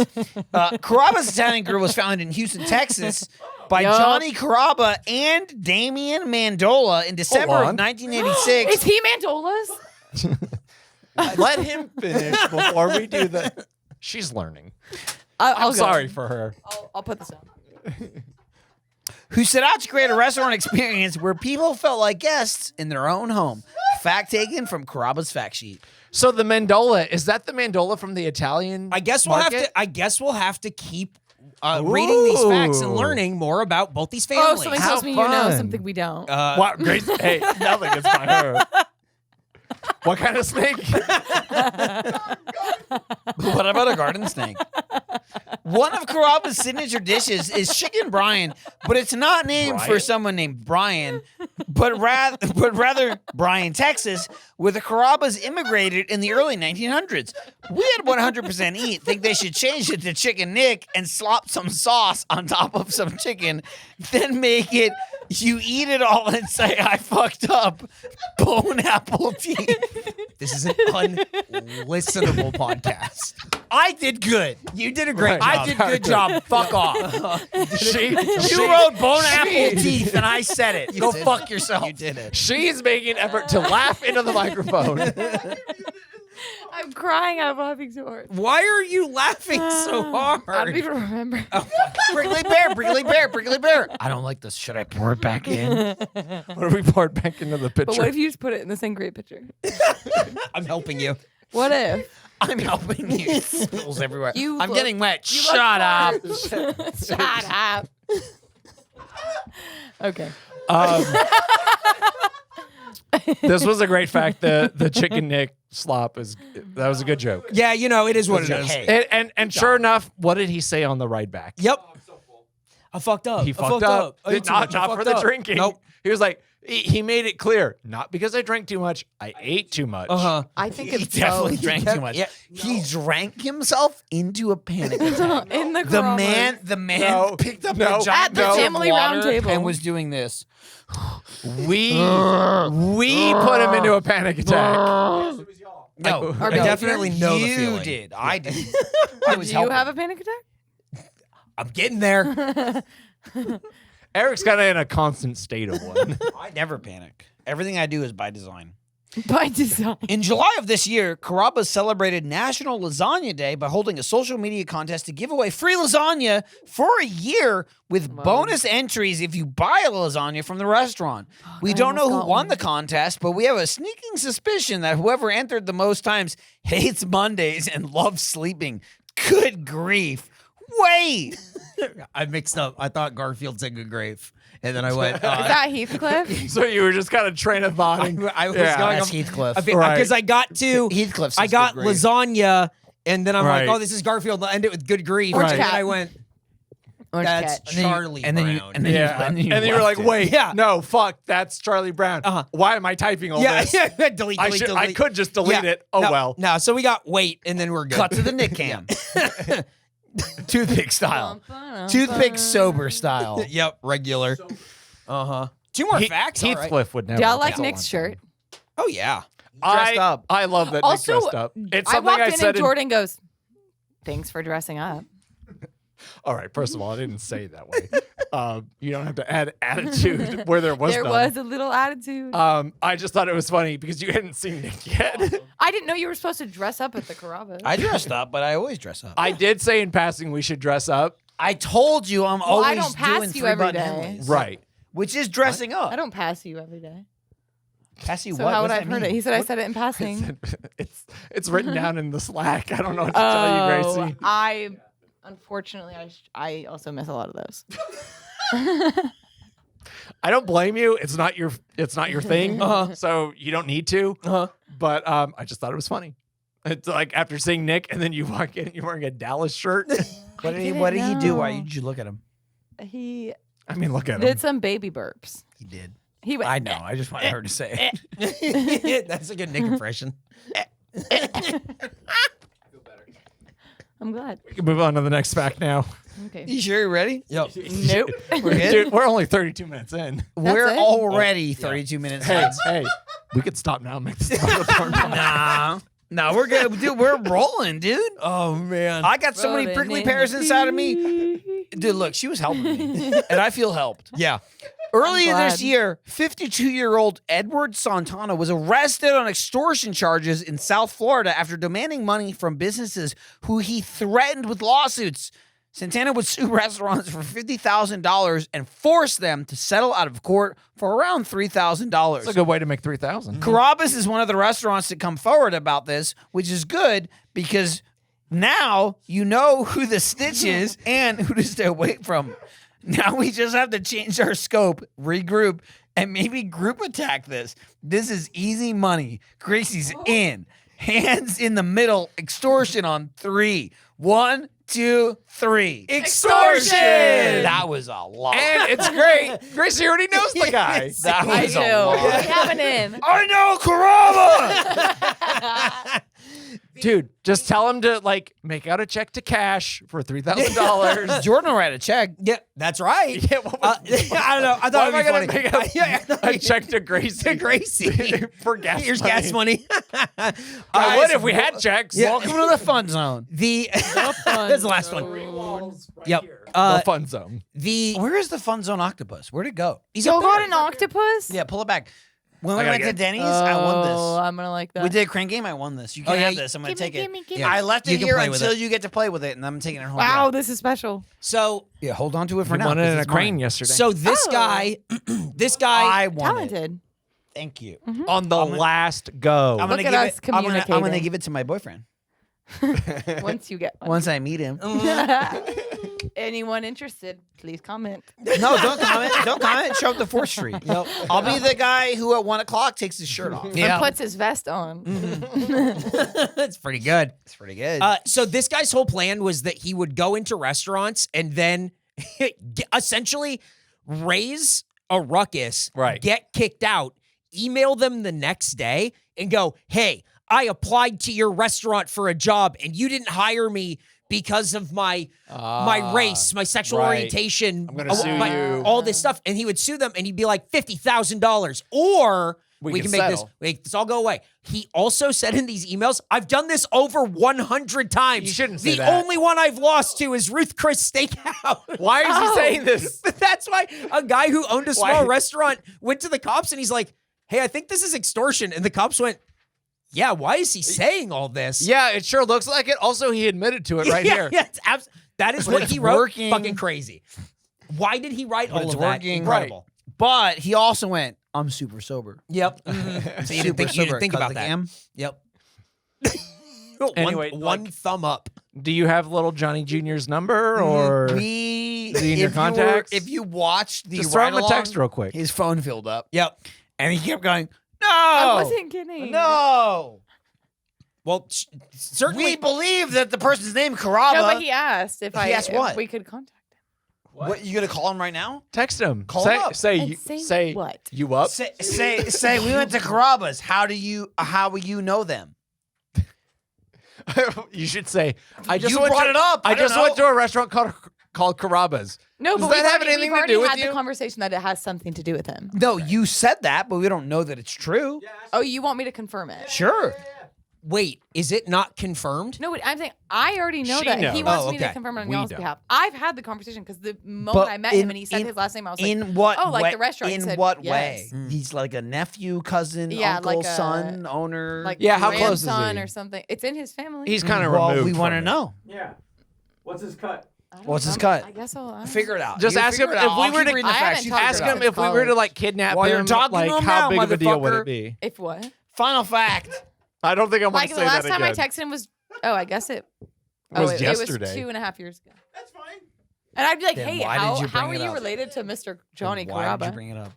Carrabba's Italian Grill was founded in Houston, Texas by Yup. Johnny Carrabba and Damian Mandola in December of on. 1986. Is he Mandola's? Let him finish before we do that. She's learning. I'll I'm go. sorry for her. I'll put this down. Who set out to create a restaurant experience where people felt like guests in their own home. Fact taken from Carrabba's fact sheet. So the mandola, is that the mandola from the Italian I guess we'll have market? to. I guess we'll have to keep reading these facts and Ooh. learning more about both these Oh, families. somebody How tells me you know fun. something we don't. Wow, Grace, hey, nothing is by her. What kind of snake? What about a garden snake? One of Carrabba's signature dishes is chicken Brian, but it's not named for someone named Brian, but rather Bryan, Texas, where the Carrabbas immigrated in the early 1900s. We at 100% Eat think they should change it to Chicken Nick and slop some sauce on top of some chicken, then make it you eat it all and say, I fucked up. Bone apple tea. This is an unlistenable podcast. I did good. You did a great job. I did good job. Fuck off. She You wrote bone apple teeth and I said it. Go did fuck it. yourself. You did it. She's making an effort to laugh into the microphone. I'm crying. I'm laughing so hard. Why are you laughing so hard? I don't even remember. Prickly bear, prickly bear, prickly bear. I don't like this. Should I pour it back in? What if we poured back into the But pitcher? what if you just put it in the same great picture? I'm helping you. What if? I'm helping you. Spills everywhere. You I'm look- getting wet. you Shut look up. Shut up. Okay. This was a great fact. The chicken Nick slop that was a good joke. Yeah, you know, it is what it is. Hey. And sure enough, what did he say on the ride back? Yep. I fucked up. He I fucked up. I ate too Not much. I for fucked the up. drinking. Nope. He was like, he made it clear, not because I drank too much, I ate too much. Uh-huh. I think He it's definitely both. drank too much. Yeah. He drank himself into a panic attack. In the The Carrabba's. man No, picked up no, a giant At the pitcher of family round water table. and was doing this. We put him into a panic attack. Yes, it was y'all. No, I definitely know the you feeling. did. I did. I was Do you helping. have a panic attack? I'm getting there. Eric's kind of in a constant state of one. I never panic. Everything I do is by design. By design. In July of this year, Carrabba celebrated National Lasagna Day by holding a social media contest to give away free lasagna for a year with bonus entries if you buy a lasagna from the restaurant. We I don't know almost who got won one. the contest, but we have a sneaking suspicion that whoever entered the most times hates Mondays and loves sleeping. Good grief. Wait. I mixed up. I thought Garfield said good grave. And then I went, Is that Heathcliff? So you were just kind of train of thoughting. I was Yeah. going That's off Heathcliff. because Right. I got to Heathcliff I says got good grief. lasagna, and then I'm Right. like, oh, this is Garfield. I'll end it with good grief. Orange And then cat. I went, Orange that's cat. Charlie and then you- Brown. and then you- Yeah. and then you were left like, it. wait, Yeah. no, fuck, that's Charlie Brown. Uh-huh. Why am I typing all yeah, this? yeah, delete, I delete, delete. I could just delete it. Oh, no, well. No, so we got wait, and then we're good. Cut to the Nick cam. Toothpick style. Toothpick sober style. Yep, regular. Uh-huh. Two more facts. All right. Heathcliff would never. Do y'all like That's all Nick's I'm shirt? Oh yeah. Dressed I, up. I love that Also, Nick dressed up. It's I something walked I in said and Jordan goes, "Thanks for dressing up." All right, first of all, I didn't say it that way. You don't have to add attitude where there was There none. was a little attitude. I just thought it was funny because you hadn't seen Nick yet. I didn't know you were supposed to dress up at the Carrabba. I dressed up, but I always dress up. I did say in passing we should dress up. I told you I'm always I don't pass doing you every three-button day. Henleys. Right. Which is dressing up. I don't pass you every day. Pass you So what? how What would does I that have heard it? mean? He said I said it in passing. It's written down in the Slack. I don't know what to tell you, Gracie. I unfortunately I also miss a lot of those. I don't blame you. It's not your thing. So you don't need to. But I just thought it was funny. It's like after seeing Nick and then you walk in, you're wearing a Dallas shirt. What did he do? Why did you look at him? He I mean, look at him. did some baby burps. He did. He went, I know. I just wanted her to say it. That's a good Nick impression. I'm glad. We can move on to the next fact now. Okay. You sure you're ready? Yep. Nope. We're good. Dude, we're only 32 minutes in. We're it? already 32 minutes in. Hey, we could stop now and make this Nah. No, we're good. Dude, we're rolling, dude. Oh man. I got so many Rolling prickly in pears the inside of me. Dude, look, she was helping me. And I feel helped. Yeah. Earlier glad. this year, 52-year-old Edward Santana was arrested on extortion charges in South Florida after demanding money from businesses who he threatened with lawsuits. Santana would sue restaurants for $50,000 and force them to settle out of court for around $3,000. That's a good way to make 3,000. Carrabba's is one of the restaurants to come forward about this, which is good because now you know who the snitch is and who to stay away from. Now we just have to change our scope, regroup, and maybe group attack this. This is easy money. Gracie's in. Hands in the middle. Extortion on 3. 1, 2, 3. Extortion! That was a lot. And it's great. Gracie already knows the guy. That I was do. a lot. We have an in. I know Carrabba! Dude, just tell him to like make out a check to cash for $3,000. Jordan will write a check. Yeah, that's right. Yeah, what I don't know. I thought Why am I it'd gonna be funny. make a check to Gracie? To Gracie. for gas Here's money. gas money. I would if we had checks. Welcome to the fun zone. That's the last one. Yep. The fun zone. Where is the fun zone octopus? Where'd it go? Y'all got an octopus? Yeah, pull it back. When we I gotta went to get- Denny's, I won Oh, this. I'm gonna like that. We did a crank game. I won this. You can yeah, have this. I'm gonna take it. gimme. I left You it can here play with until it. you get to play with it, and I'm taking it home. Wow, this is special. So Yeah, hold on to it for We now. won it 'cause in a it's crane mine. yesterday. so this Oh. guy, I won it. Talented. Thank you. on the last go. I'm Look gonna at give us it. I'm gonna communicating. give it to my boyfriend Once you get one. once I meet him. Anyone interested, please comment. No, don't comment. Don't comment. Show up to 4th Street. I'll be the guy who at 1 o'clock takes his shirt off. Yeah. And puts his vest on. that's pretty good. It's pretty good. So this guy's whole plan was that he would go into restaurants and then essentially raise a ruckus, Right. get kicked out, email them the next day, and go, "Hey, I applied to your restaurant for a job, and you didn't hire me because of my race, my sexual right. orientation. I'm gonna sue you." All this stuff." And he would sue them, and he'd be like, $50,000, or we can can make settle. make this all go away. He also said in these emails, "I've done this over 100 times. You shouldn't say The that. only one I've lost to is Ruth Chris Steakhouse." Why is he saying this? That's why a guy who owned a small Why? restaurant went to the cops and he's like, "Hey, I think this is extortion." And the cops went, "Yeah, why is he saying all this?" Yeah, it sure looks like it. Also, he admitted to it right yeah, here. Yeah, that is But what it's he wrote. working. Fucking crazy. Why did he write all it's of that? working. Incredible. But he also went, I'm super sober. Yep. So you didn't think, about the that. game. Yep. Anyway, one thumb up. Do you have little Johnny Jr.'s number or We, Is he in your if you were- contacts? if you watched the just throw him a ride-along, text real quick? his phone filled up. Yep. And he kept going, no. I wasn't kidding. No. Well, certainly. We believe that the person's name, Carrabba. No, but he asked if He asked if what? we could contact him. What, you going to call him right now? Text him. Call say, him up. Say, And you, say say what? You up? Say, we went to Carrabba's. How will you know them? You should say. I just You went brought to, it up. I I don't just went know. to a restaurant called Carrabba's. No, Does but that have anything to do with had you? the conversation that it has something to do with him. No, you said that, but we don't know that it's true. Oh, you want me to confirm it? Sure. Wait, is it not confirmed? No, but I'm saying I already know She that. knows. He wants Oh, me to okay. confirm it on We y'all's don't. behalf. I've had the conversation because the moment But I met him in- and he said in- his last name, I was like, In what oh, like way? the restaurant. He In said, what yes. way? He's like a nephew, cousin, Yeah, uncle, like a- son, owner. like Yeah, how close is grandson he? or something. It's in his family. He's kind of well, removed. we want to from it. know. Yeah. What's his cut? I don't What's his know. cut? I guess I'll Figure it out. Just You ask him figure it if out. we I'll were keep to reading the I facts. haven't You talked figure Ask it to out. him if we were to like kidnap While you're him. talking to Like him how now, big of a deal would motherfucker. it be? If what? Final fact. I don't think I want Like to the say last that time I again. texted him was, I guess it was it yesterday. was 2.5 years ago. That's fine. And I'd be like, Then hey, why did you how are bring it you up? related to Mr. Johnny Why did you Carrabba? bring it up?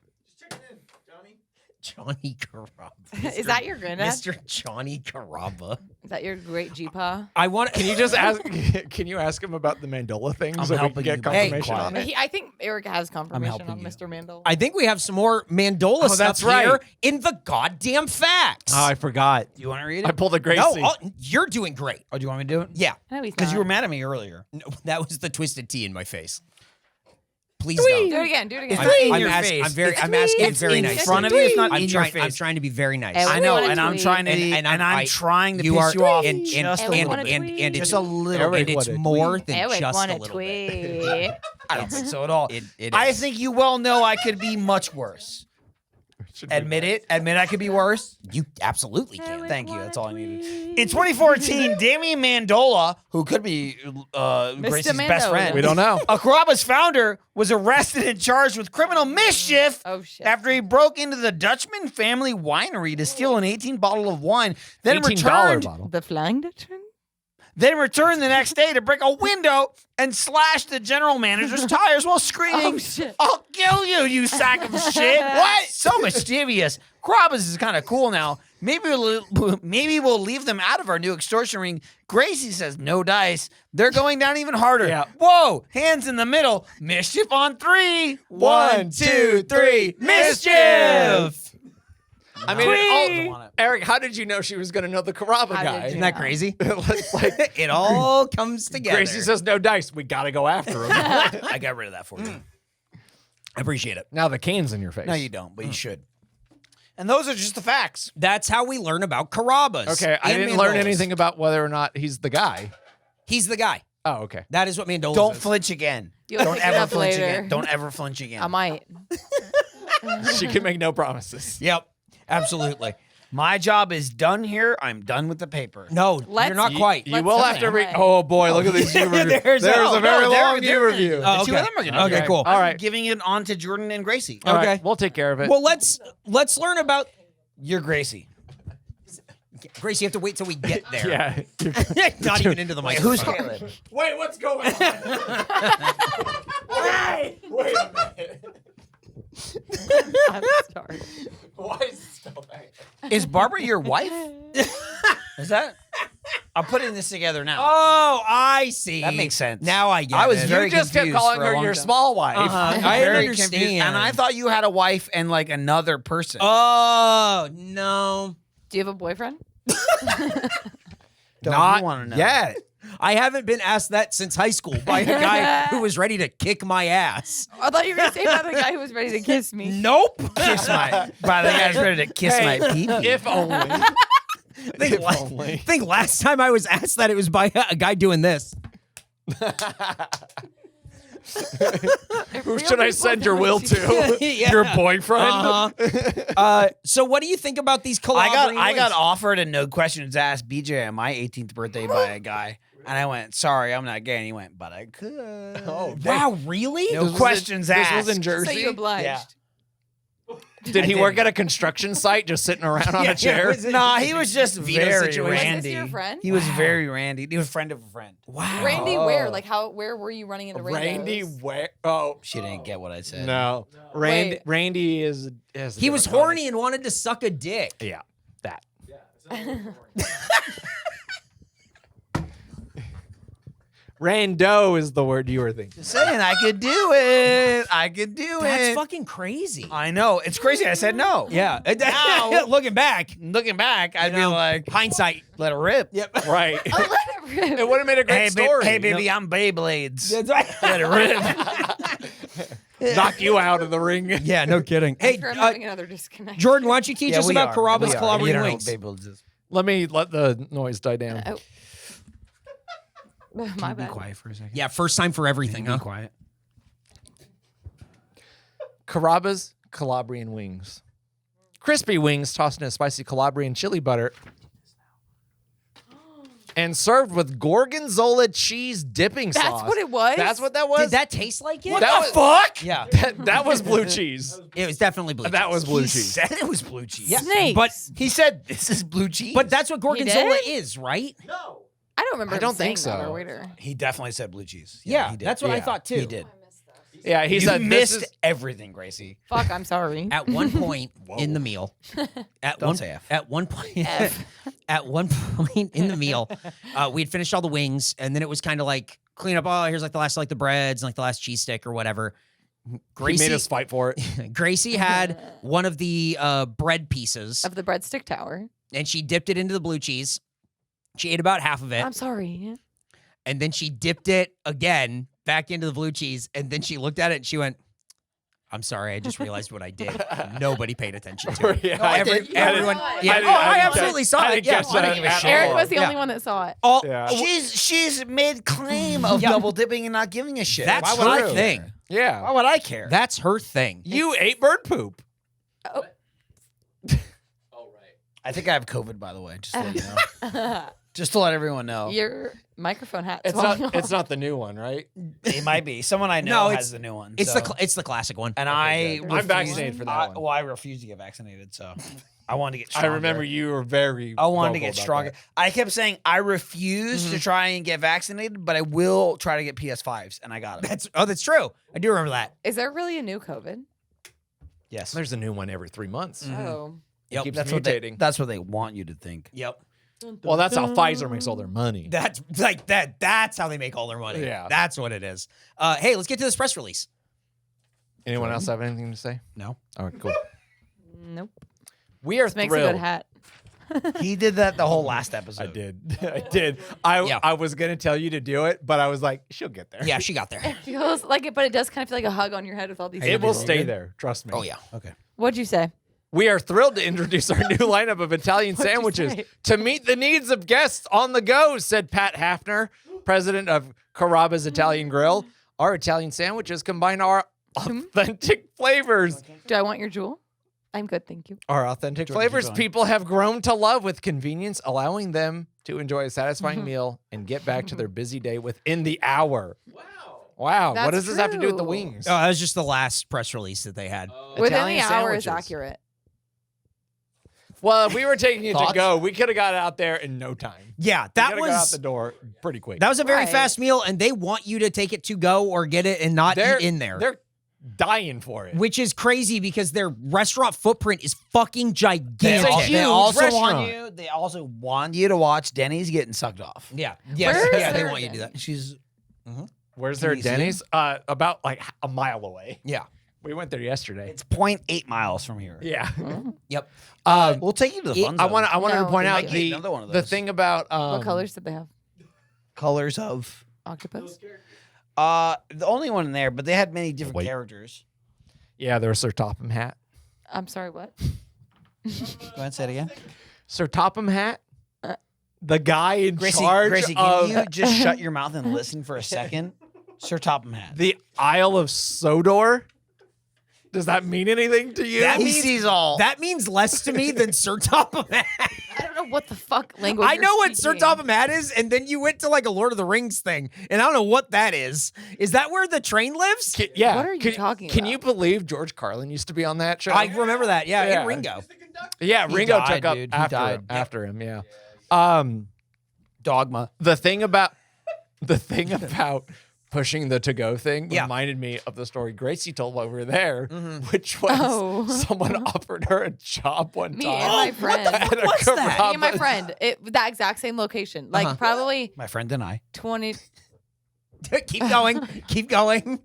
Johnny Carrabba. Is that your granddad? Mr. Johnny Carrabba. Is that your great G-Pa? I want. Can you just ask? Can you ask him about the Mandola thing I'm so we can helping get you, but Hey, confirmation quiet. on it? I think Eric has confirmation helping on you. Mr. Mandel. I think we have some more Mandola stuff that's here right. in the goddamn facts. Oh, I forgot. Do you want to read it? I pulled a Gracie. no, you're doing great. Oh, do you want me to do it? Yeah, No, he's Because not. you were mad at me earlier. no, that was the twisted T in my face. Please Do don't. it again. Do it again. It's not in I'm, your ask- face. I'm very. It's I'm asking you It's very in nicely. front of you. It's not I'm in trying, your I'm face. trying to be very nice. And I we know, wanna and I'm tweet. trying to be, And and I'm- I'm trying to you piss are, you off and, just And a we little wanna bit. tweet. and Just it's a little Eric bit. and it's wanna more tweet. than Eric just a wanna little bit. tweet. I don't think so at all. It I is. think you well know I could be much worse. Admit it. Admit I could be worse. You absolutely can. Eric Thank you. wanna That's all I needed. tweet. In 2014, Damian Mandola, who could be Gracie's best Mandola. friend, We don't know. Carrabba's founder, was arrested and charged with criminal mischief Oh, shit. after he broke into the Dutchman family winery to steal an 18 bottle of wine, then $18 returned bottle. The Flying Dutchman? the next day to break a window and slash the general manager's tires while screaming, Oh, shit. "I'll kill you, you sack of shit!" What? So mischievous. Carrabba's is kind of cool now. Maybe we'll leave them out of our new extortion ring. Gracie says no dice. They're going down even harder. Yeah. Whoa! Hands in the middle. Mischief on 3. 1, 2, 3. Mischief. I mean, Tweet. Eric, how did you know she was going to know the Carrabba How did guy? you Isn't that know? crazy? like, It all comes together. Gracie says no dice. We got to go after him. I got rid of that for you. I appreciate it. Now the cane's in your face. No, you don't, but you should. And those are just the facts. That's how we learn about Carrabbas. Okay, I and didn't learn Mandolas. anything about whether or not he's the guy. He's the guy. Oh, okay. That is what Mandola Don't is. flinch again. You'll Don't pick it ever up flinch later. again. Don't ever flinch again. I might. She can make no promises. Yep. Absolutely. My job is done here. I'm done with the paper. No, Let's- you're not You- quite. You Let's will do have to it. read. Oh boy, look at these view reviews. There's a very long view they're- review. Oh, The two okay. of them are going Okay, to cool. All right. Giving it on to Jordan and Gracie. All right, Okay. we'll take care of it. Well, let's learn about You're Gracie. Grace. You have to wait till we get there. yeah. Not even into the Wait, microphone. who's Caleb? Wait, what's going on? Wait a minute. I'm sorry. Why is it still back? Is Barbara your wife? Is that? I'm putting this together now. Oh, I see. That makes sense. Now I get I was it. very You just kept confused calling for a her long your time. small wife. I Very understand. confused. And I thought you had a wife and like another person. Oh no. Do you have a boyfriend? Don't Not you wanna know? yet. I haven't been asked that since high school by a guy who was ready to kick my ass. I thought you were going to say about the guy who was ready to kiss me. Nope. Kiss my. By the guy's ready to kiss Hey. my pee. If only. think, If only. I think last time I was asked that it was by a guy doing this. Who should I send your will to? Yeah. Your boyfriend? So what do you think about these I Calabrian got wings? offered a no questions asked BJ on my 18th birthday by a guy, and I went, "Sorry, I'm not gay." And he went, "But I could." Oh, Wow, really? No questions This asked. was in So Jersey. you obliged. Yeah. Did he work at a construction site just sitting around on Yeah, a chair? was it- Nah, he was just Veto very situation. Was randy. this your friend? He was very randy. He was a friend of a friend. Wow. Randy, where? Like, where were you running into Randy, Randos? where? Oh, She didn't get what I said. no. Randy, Wait. Randy is a He was different horny and wanted to suck a dick. kind of- Yeah, that. Rando is the word you were thinking. Saying I could do it. I could do That's it. fucking crazy. I know. It's crazy. I said no. Yeah. Now- Looking back, Looking back, I'd you know, be like, hindsight. let it rip. Yep. Right. Oh, let it rip. It would have made a great Hey, story. hey, baby, I'm Beyblades. That's right. Let it rip. Knock you out of the ring. Yeah, no kidding. Hey, I'm having another disconnect. Jordan, why don't you teach us about Carrabba's Calabrian wings? Beyblades is. Let me let the noise die down. Oh. My Be bad. quiet for a second. Yeah, first time for everything, Be huh? quiet. Carrabba's Calabrian wings. Crispy wings tossed in a spicy Calabrian chili butter and served with gorgonzola cheese dipping That's sauce. what it was? That's what that was? Did that taste like it? What That the was- fuck? Yeah. that was blue cheese. It was definitely blue. That cheese. was blue He cheese. said it was blue cheese. Yeah, Snakes. but He said this is blue cheese. but that's what gorgonzola did? is, right? No. I don't remember. I don't him saying think that, so. our waiter. He definitely said blue cheese. Yeah, he did. that's what I Yeah, thought too. He did. Yeah, he You said missed this is everything, Gracie. Fuck, I'm sorry. At one point in the meal, Don't say F. At one point, at one point in the meal, we had finished all the wings, and then it was kind of like clean up. Oh, here's like the last like the breads and like the last cheese stick or whatever. he Gracie, made us fight for it. Gracie had one of the bread pieces, Of the breadstick tower. and she dipped it into the blue cheese. She ate about half of it, I'm sorry. and then she dipped it again back into the blue cheese, and then she looked at it and she went, "I'm sorry, I just realized what I did." Nobody paid attention to it. Yeah, No, I every- did. everyone, I yeah, didn't- oh, I I didn't absolutely catch- saw I it. didn't Yeah, catch I didn't that give a at shit. Eric all. was the Yeah. only one that saw it. All, Yeah. She's made claim of Yeah. double dipping and not giving a shit. That's Why would her I thing. care? Yeah. Why would I care? That's her thing. You ate bird poop. I think I have COVID, by the way. Just to let you know. Just to let everyone know. Your microphone hat's It's falling not. off. It's not the new one, right? It might be. Someone I No, know it's- has the new one. It's so. it's the classic one. And Okay, I good. I'm refused- vaccinated for that one. Well, I refused to get vaccinated, so I wanted to get I stronger. remember you were very. I wanted to vocal get about stronger. that. I kept saying I refuse to try and get vaccinated, but I will try to get PS5s, and I got them. That's true. I do remember that. Is there really a new COVID? Yes. There's a new one every 3 months. Oh. It Yep, keeps That's mutating. that's what they want you to think. Yep. Well, that's how Pfizer makes all their money. That's like that. That's how they make all their money. Yeah. That's what it is. Hey, let's get to this press release. Anyone else have anything to say? No. All right, cool. Nope. We are This makes a good thrilled. hat. He did that the whole last episode. I did. I did. I was gonna tell you to do it, but I was like, she'll get there. Yeah, she got there. Feels like it, but it does kind of feel like a hug on your head with all these. It will images. stay there. Trust me. Oh yeah. Okay. What'd you say? We are thrilled to introduce our new lineup of Italian What'd you sandwiches say? to meet the needs of guests on the go, said Pat Hafner, president of Carrabba's Italian Grill. Our Italian sandwiches combine our authentic flavors. Do I want your jewel? I'm good, thank you. Our authentic Jordan, keep flavors going. people have grown to love with convenience, allowing them to enjoy a satisfying meal and get back to their busy day within the hour. Wow. What That's does this have to do with the true. wings? Oh, that was just the last press release that they had. Within Italian the hour is sandwiches. accurate. Well, if we were taking it to Thoughts? go, we could have got out there in no time. Yeah, We that coulda got out was the door pretty quick. that was a very Right. fast meal, and they want you to take it to go or get it and not They're eat in there. They're dying for it. Which is crazy because their restaurant footprint is fucking They, gigantic. al- they huge also restaurant. want you. They also want you to watch Denny's getting sucked off. Yeah. Yes. Where is Yeah, they their want you to do that. She's Where's Can their you see Denny's? About like a mile away. Yeah. We went there yesterday. it's 0.8 miles from here. Yeah. Yep. We'll take you to the fun I zone. want to No, point they out might get another one of the those. thing about What colors did they have? colors of Octopus. the only one in there, but they had many different Wait. characters. Yeah, there was Sir Topham Hat. I'm sorry, what? Go ahead, say it again. Sir Topham Hat, the guy in Gracie, charge Gracie, of can you just shut your mouth and listen for a second? Sir Topham Hat. the Isle of Sodor. Does that mean anything to you? That He means- sees all. That means less to me than Sir Topham Hat. I don't know what the fuck language. I you're know what Sir speaking. Topham Hat is, and then you went to like a Lord of the Rings thing, and I don't know what that is. Is that where the train lives? Yeah. What are you talking Can about? you believe George Carlin used to be on that show? I remember that. Yeah, Yeah. and Ringo. yeah, He Ringo died, took up dude. He after died. after him. Yeah. Dogma. The thing about pushing the to-go thing Yeah. reminded me of the story Gracie told while we were there, which was Oh. someone offered her a job one Me time. and my friend. at a was that? Me and my Carrabba's. friend. That exact same location. Like probably My friend and I. 20. Keep going. Keep going.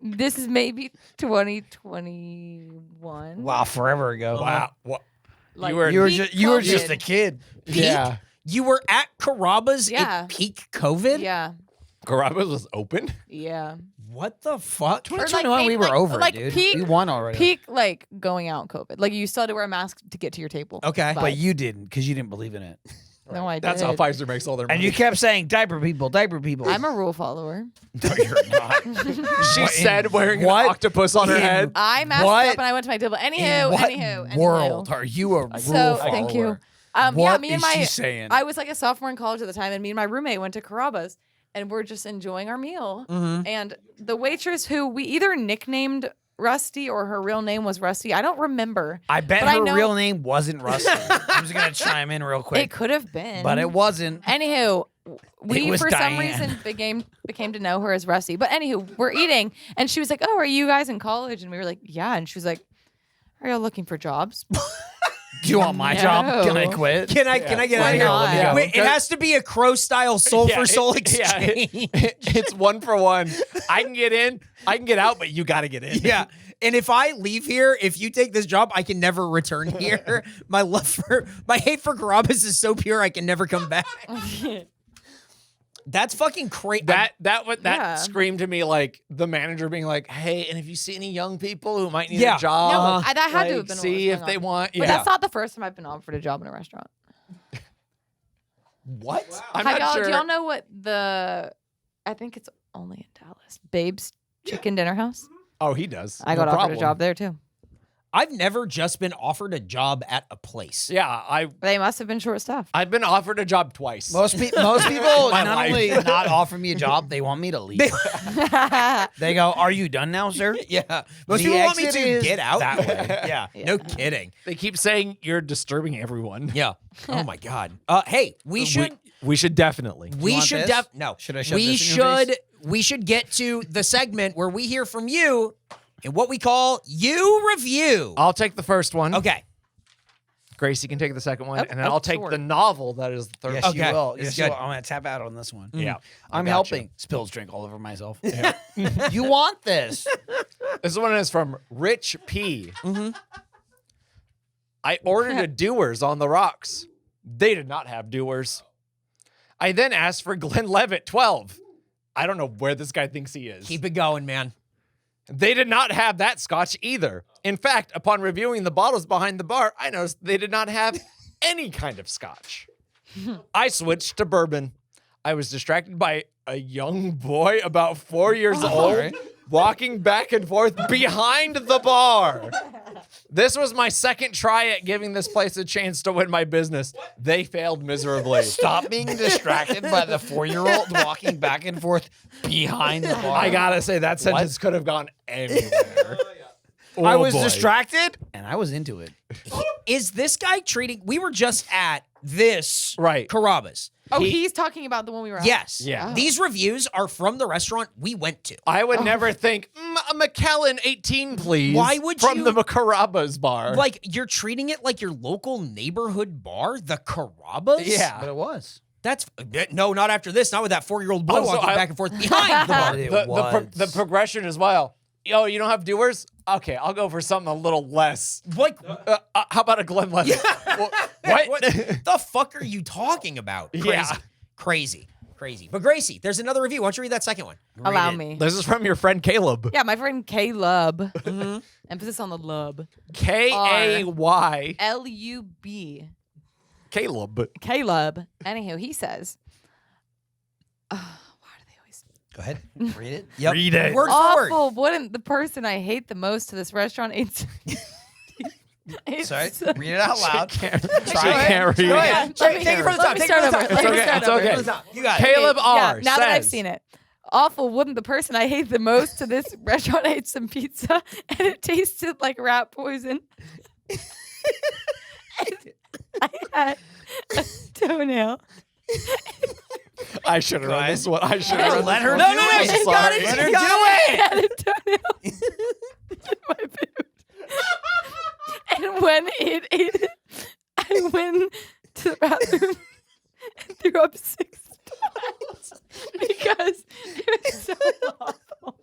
This is maybe 2021. Wow, forever ago. Wow. What? Like You were- You were peak just you were just COVID. a kid. Peak? Yeah. You were at Carrabba's Yeah. at peak COVID? Yeah. Carrabba's was open. Yeah. What the fuck? Or 2021, we peak, were over it, like dude. Peak, We won already. Peak, like going out COVID. Like you still had to wear a mask to get to your table. Okay. But you didn't because you didn't believe in it. No, I That's did. how Pfizer makes all their money. And you kept saying diaper people, diaper people. I'm a rule follower. No, you're not. she What said in- wearing what an octopus on her in- head. I masked What? up and I went to my table. In Anywho, what anywho. world are you a rule So follower? thank you. What Yeah, me and is my she saying? I was like a sophomore in college at the time, and me and my roommate went to Carrabba's, and we're just enjoying our meal. Mm-hmm. And the waitress, who we either nicknamed Rusty or her real name was Rusty, I don't remember. I bet but I her know- real name wasn't Rusty. I'm just gonna chime in real It quick, could have been, but it wasn't. Anywho, we was for some Diane. reason became to know her as Rusty. But anywho, we're eating, and she was like, "Oh, are you guys in college?" And we were like, "Yeah." And she was like, "Are you looking for jobs?" Do you want my job? Can I No. quit? Can I get Why out of here? not? Yeah. Wait, it has to be a crow style soul for soul Yeah, exchange. it's 1 for 1. I can get in, I can get out, but you got to get in. Yeah. And if I leave here, if you take this job, I can never return here. My hate for Carrabba's is so pure, I can never come back. That's fucking crazy. That Yeah. screamed to me like the manager being like, "Hey, and if you see any young people who might need Yeah. a job, No, that had to have like, been what see was if going they on. want." But Yeah. that's not the first time I've been offered a job in a restaurant. what? I'm Have not y'all, sure. do y'all know what I think it's only in Dallas. Babe's Chicken Dinner House. Oh, he does. I No got offered problem. a job there too. I've never just been offered a job at a place. Yeah, They must have been short staffed. I've been offered a job twice. Most people My not life. only not offer me a job, they want me to leave. They go, "Are you done now, sir?" Yeah. Most The people want me exit to is get out. that way. Yeah. No kidding. They keep saying you're disturbing everyone. Yeah. Oh my God. Hey, we should We should definitely. we want should this? no. Should I shove we this in your face? should get to the segment where we hear from you in what we call you review. I'll take the first one. Okay. Gracie can take the second one, and then oh, I'll take sure. the novel that is the third. Yes, Okay. you will. It's Yes, you good. will. I'm gonna tap out on this one. Yeah, I'm I got helping. you. Spills drink all over myself. You want this? This one is from Rich P. I ordered a Doers on the rocks. They did not have Doers. I then asked for Glenlivet 12. I don't know where this guy thinks he is. Keep it going, man. They did not have that scotch either. In fact, upon reviewing the bottles behind the bar, I noticed they did not have any kind of scotch. I switched to bourbon. I was distracted by a young boy about 4 years old walking back and forth behind the bar. This was my second try at giving this place a chance to win my business. They failed miserably. Stop being distracted by the 4-year-old walking back and forth behind the bar. I gotta say, that sentence could have gone anywhere. I Oh, was boy. distracted and I was into it. Is this guy treating? We were just at this Right. Carrabba's. Oh, he's talking about the one we were at. Yes. Yeah. These reviews are from the restaurant we went to. I would never think, a McKellen 18, please. Why would from you- the Carrabba's bar. Like, you're treating it like your local neighborhood bar, the Carrabba's? Yeah. But it was. That's no, not after this. Not with that 4-year-old boy Also, walking I- back and forth behind the bar. It the progression as well. Yo, you don't have Doers? Okay, I'll go for something a little less. Like, How about a Glenlivet? Well, what the fuck are you talking about? Crazy. Yeah. Crazy. But Gracie, there's another review. Why don't you read that second one? Allow me. This is from your friend Caleb. Yeah, my friend Caleb. Emphasis on the lub. K-A-Y. L-U-B. Caleb. Caleb. Anywho, he says, why do they always Go ahead. Read it. Yep. Read it. Word for word. awful? Wouldn't the person I hate the most to this restaurant eat? Sorry. Read it out loud. She Try can't read. Go ahead. Let me- Take it from the let top. me Take it start from the over. top. Let Take me it start from over. the It's top. You got it. Caleb R. Yeah, now that I've says- seen it. Awful, wouldn't the person I hate the most to this restaurant ate some pizza and it tasted like rat poison? I had a toenail. I should have run this one. I should have No, run let this her one. do I'm it. She's got sorry. it. Let her She's do got it. I had a toenail in my food. And when it ate it, I went to the bathroom and threw up 6 times because it was so awful.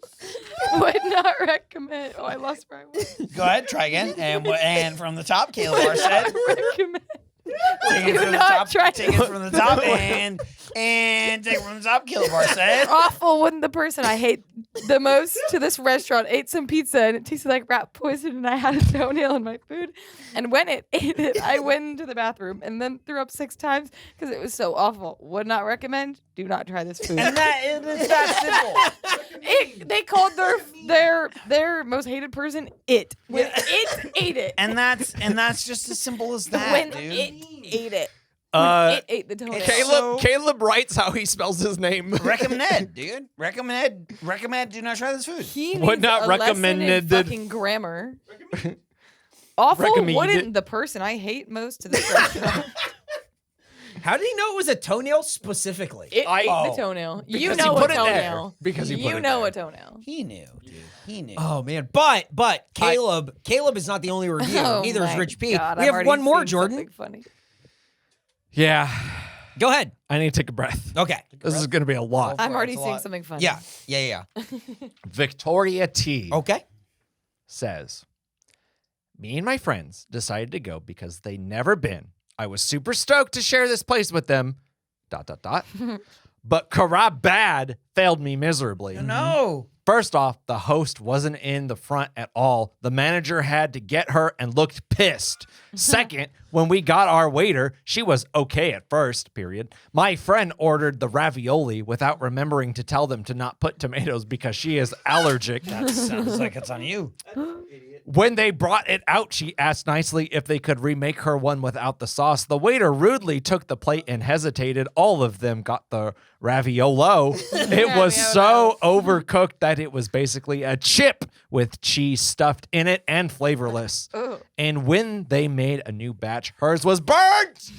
Would not recommend. Oh, I lost where I was. Go ahead. Try again. And from the top, Caleb R said. Recommend. Take it Do from the not top. try Take it from the top. And take it from the top, Caleb R said. Awful, wouldn't the person I hate the most to this restaurant ate some pizza and it tasted like rat poison and I had a toenail in my food. And when it ate it, I went into the bathroom and then threw up 6 times because it was so awful. Would not recommend. Do not try this food. And it's that simple. They called their most hated person it. When it ate it. And that's just as simple as that, when dude. it ate it. When it ate the toenail. Caleb writes how he spells his name. Recommend, dude. Recommend. Do not try this food. He Would needs not a lesson in recommended. fucking grammar. Awful Recommended. wouldn't the person I hate most to this restaurant. How did he know it was a toenail specifically? The toenail. You Because know he put a it there. toenail. Because he put You it know there. a toenail. He knew, dude. He knew. Oh man, but Caleb is not the only review. Oh Neither is my Rich P. God, We I've have already one more, seen Jordan. something Funny. Yeah. Go ahead. I need to take a breath. Okay. This is going to be a lot. I'm already It's a seeing lot. something funny. Yeah. Victoria T Okay. says, me and my friends decided to go because they never been. I was super stoked to share this place with them. ... But Carrabba failed me miserably. No. First off, the host wasn't in the front at all. The manager had to get her and looked pissed. Second, when we got our waiter, she was okay at first, period. My friend ordered the ravioli without remembering to tell them to not put tomatoes because she is allergic. That sounds like it's on you. When they brought it out, she asked nicely if they could remake her one without the sauce. The waiter rudely took the plate and hesitated. All of them got the raviolo. It was so overcooked that it was basically a chip with cheese stuffed in it and flavorless. Ugh. And when they made a new batch, hers was burnt.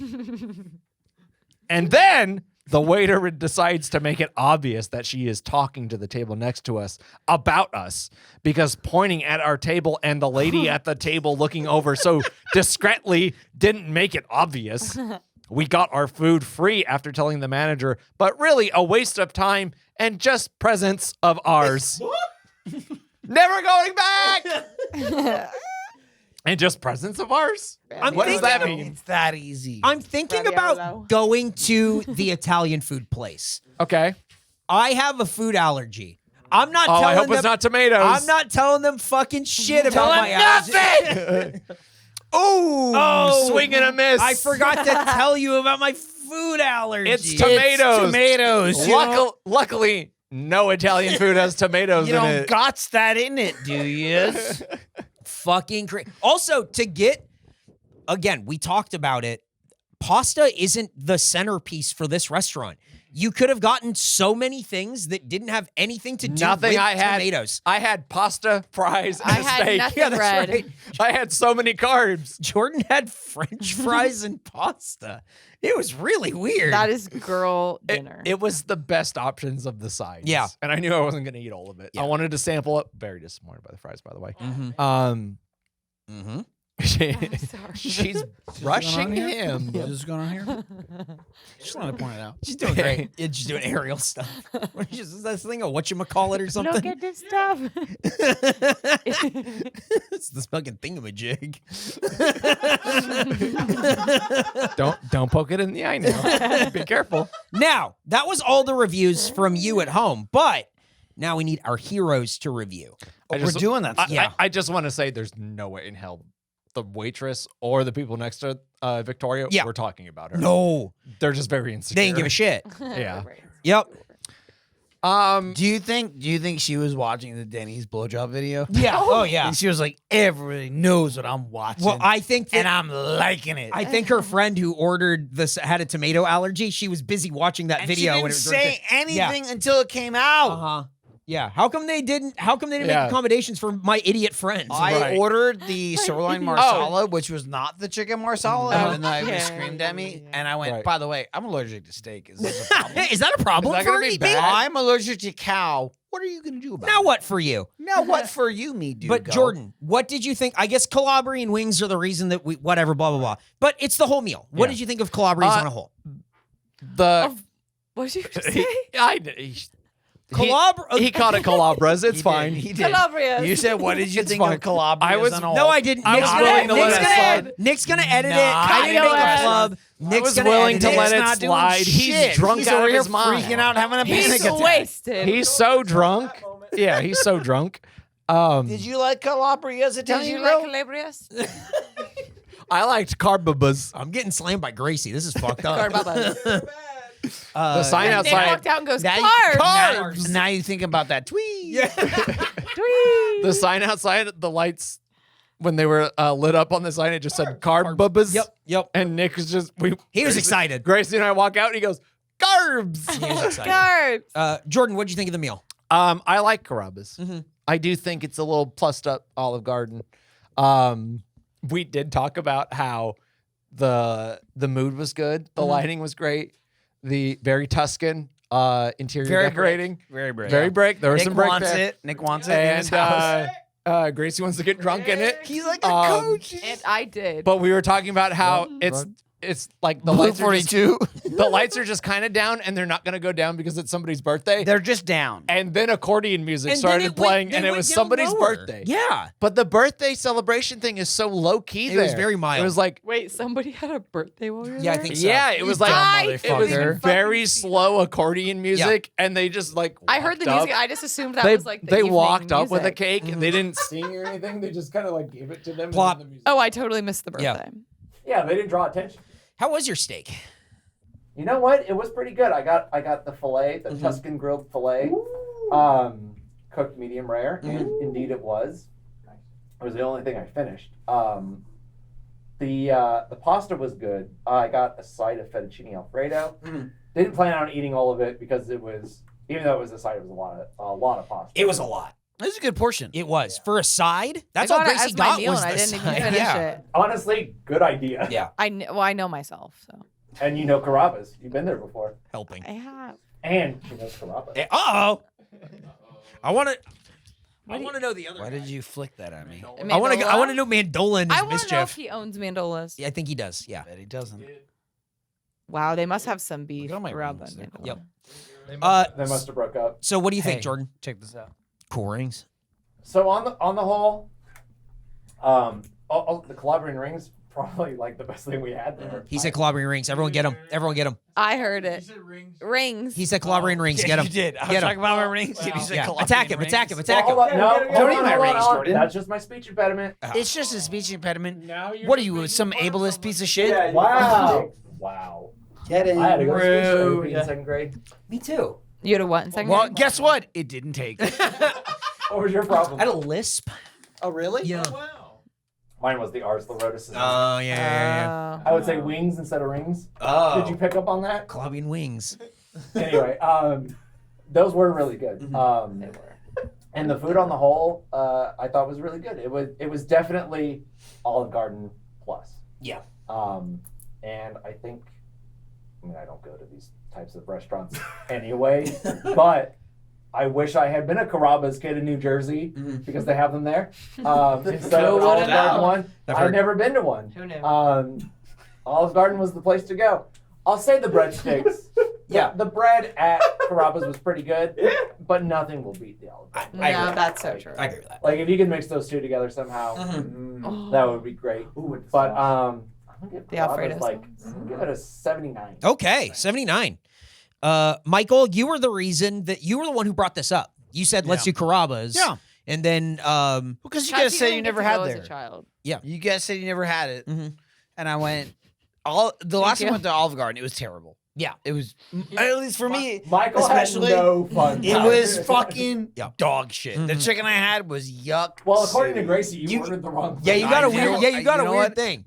And then the waiter decides to make it obvious that she is talking to the table next to us about us because pointing at our table and the lady at the table looking over so discreetly didn't make it obvious. We got our food free after telling the manager, but really a waste of time and just presents of ours. Never going back. And just presents of ours? What does that mean? It's that easy. I'm thinking Raviolo. about going to the Italian food place. Okay. I have a food allergy. I'm not Oh, telling I hope them, it's not tomatoes. I'm not telling them fucking shit about my allergy. Ooh, Oh, swing and a miss. I forgot to tell you about my food allergy. It's tomatoes. Tomatoes. Luckily, no Italian food has tomatoes You in don't it. got that in it, do you? fucking crazy. Also, to get, again, we talked about it. Pasta isn't the centerpiece for this restaurant. You could have gotten so many things that didn't have anything to do Nothing with I had. tomatoes. I had pasta, fries, and I a had steak. nothing Yeah, that's red. right. I had so many carbs. Jordan had French fries and pasta. It was really weird. That is girl It, dinner. it was the best options of the sides. Yeah. And I knew I wasn't going to eat all of it. Yeah. I wanted to sample it. Very disappointed by the fries, by the way. Mm-hmm. Sorry. She's rushing him. Is this going on here? Just wanted to point it out. She's doing great. Yeah, she's doing aerial stuff. What is this thing? A whatchamacallit or something? Look at this stuff. It's this fucking thingamajig. Don't poke it in the eye now. Be careful. Now, that was all the reviews from you at home, but now we need our heroes to review. I We're just- doing that. Yeah. I just want to say there's no way in hell the waitress or the people next to Victoria Yeah. were talking about her. No, They're just very insecure. they didn't give a shit. Yeah. Yep. Do you think she was watching the Denny's blowjob video? Yeah. Oh, yeah. And she was like, everybody knows what I'm watching. Well, I think that and I'm liking it. I think her friend who ordered this had a tomato allergy. She was busy watching that and video she didn't when it was say anything until it came out. Uh-huh. Yeah. How come they didn't Yeah. make accommodations for my idiot friends? I Right. ordered the sirloin marsala, which was not the chicken marsala, Uh-huh. and then I Yeah. screamed at me, and I went, Right. by the way, I'm allergic to steak. Is this a problem? Is that a problem Is that for gonna be me? bad? I'm allergic to cow. What are you going to do about Now it? what for you? Now what for you, me, dude? But go? Jordan, what did you think? I guess Calabrian wings are the reason that we whatever, blah blah blah. But it's the whole meal. What Yeah. did you think of Calabrians on a whole? The What did you he, say? he caught it Calabras. It's He fine. Did, he did. Calabrian. You said, what did you It's think fine. of Calabrian? I was- No, I didn't. I was willing to let it slide. Nick's gonna edit it. Nah, I didn't I make a know club. I Nick's was gonna willing edit to it. let it not doing slide. He's shit. drunk He's out over of here his mind. freaking out, having a panic He's attack. wasted. He's so drunk. Yeah, he's so drunk. Did you like Calabria's Did Italian you like grill? Calabrias? I liked Carrabas. I'm getting slammed by Gracie. This is fucked up. Carrabba. The sign Nick outside. walked out and goes, Now you- carbs. Now you think about that tweet. Tweet. The sign outside, the lights, when they were lit up on the sign, it just said Carbabas. Yep. And Nick was just, He was excited. Gracie and I walk out and he goes, Carbs. He was excited. Carbs. Jordan, what'd you think of the meal? I like Carrabba's. Mhm. I do think it's a little plussed up Olive Garden. We did talk about how The mood was good. The lighting was great. The very Tuscan interior Very decorating. Very brick. Very brick. There was Nick some brick wants there. it. Nick wants it in his And house. Gracie wants to get drunk in it. He's like a coach. And I did. But we were talking about how it's like the Blue lights are just, 42. the lights are just kind of down, and they're not going to go down because it's somebody's birthday. They're just down. And then accordion music And then started it went- playing, they and it went was down somebody's lower. birthday. Yeah. But the birthday celebration thing is so low key. It was very mild. It was like, Wait, somebody had a birthday while you were Yeah, I there? think so. yeah, it was like I it was didn't very fucking see slow accordion music, and they just like I heard the walked music. up. I just assumed that They was like the they evening walked up with a music. cake, and they didn't sing or anything. They just kind of like gave it to them. Plop. And then the music. Oh, I totally missed the Yeah. birthday. Yeah, they didn't draw attention. How was your steak? You know what? It was pretty good. I got the fillet, the Tuscan grilled fillet, cooked medium rare, and indeed it was. It was the only thing I finished. The pasta was good. I got a side of fettuccine alfredo. Didn't plan on eating all of it because it was, even though it was a side, it was a lot of pasta. It was a lot. It was a good portion. It was. For a side, that's I all got it Gracie as my got meal was and the I didn't even side. finish Yeah. it. Honestly, good idea. Yeah. I know myself, so And you know Carrabba's. You've been there before. Helping. I have. And you know Carrabba. Uh-oh. I want to know the other Why guy. did you flick that at me? I want to Mandola? know Mandola and his I want to know if mischief. he owns Mandolas. Yeah, I think he does. Yeah. Bet he doesn't. Wow, they must have some beef. Look at all my around rings. that They're Mandola. They They must have broke up. So what do you think, Hey. Jordan? Check this out. Cool rings. So on the whole, the Calabrian rings probably like the best thing we had there. He said Calabrian rings. Everyone get them. Everyone get them. I heard it. Rings. He said Calabrian rings. Get them. You did. I was Get 'em. talking about my rings. and you said Yeah. Calabrian Attack him. rings. Attack him. Well, Attack him. hold on, no, Don't eat my rings, Jordan. That's just my speech impediment. It's just a speech impediment. Now you're What are you, some ableist piece of shit? Yeah, wow. Wow. Get in. I had to go to speech Rude. therapy in second grade. Me too. You had a what in second Well, grade? guess what? It didn't take. What was your problem? I had a lisp. Oh, really? Yeah. Mine was the Ars Lorotis. Oh, yeah. I would say wings instead of rings. Oh. Did you pick up on that? Calabrian wings. Anyway, those were really good. And the food on the whole, I thought was really good. It was definitely Olive Garden plus. Yeah. And I think, I mean, I don't go to these types of restaurants anyway, but I wish I had been a Carrabba's kid in New Jersey because they have them there. Instead of an Olive Garden one. I've never been to one. Who knew? Olive Garden was the place to go. I'll say the breadsticks. Yeah. The bread at Carrabba's was pretty good, but nothing will beat the Olive Garden. I agree No, with that's so true. I agree with that. Like if you could mix those two together somehow, that would be great. But I'm gonna give The Carrabba's Alfredo like I'm gonna give it a 79. Okay, 79. Michael, you were the reason that you were the one who brought this up. You said, let's do Carrabba's. Yeah. And then, Because you How'd guys said even you get never to had go as there. a child? You guys said you never had it. Mhm. And I went, the last time you. I went to Olive Garden, it was terrible. Yeah. It was, at least for me, Michael especially, had no fun. it was fucking Yeah. dog shit. The Mhm. chicken I had was yuck. Well, according to city. Gracie, you You- ordered the wrong. yeah, you thing. got a I weird, know. yeah, you got You a know weird what? thing.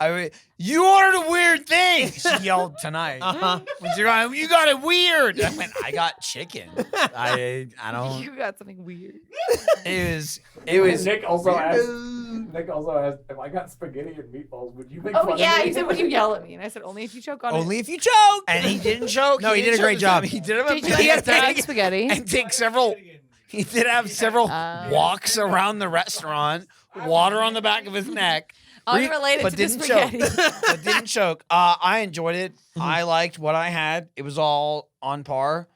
You ordered a weird thing. She yelled tonight. Uh-huh. She went, you got it weird. I went, I got chicken. I don't. You got something weird. It was. Nick also asked. Nick also asked if I got spaghetti and meatballs. Would you make Oh fun yeah, of me? you said, "Would you yell at me?" And I said, "Only if you choke on Only it." if you choke. And he didn't choke. No, he did a didn't great choke job. He did have Did you a get attack spaghetti? and take several. He did have several walks around the restaurant, water on the back of his neck. Unrelated but to the didn't choke. spaghetti. But didn't choke. I enjoyed it. I liked what I had. It was all on par.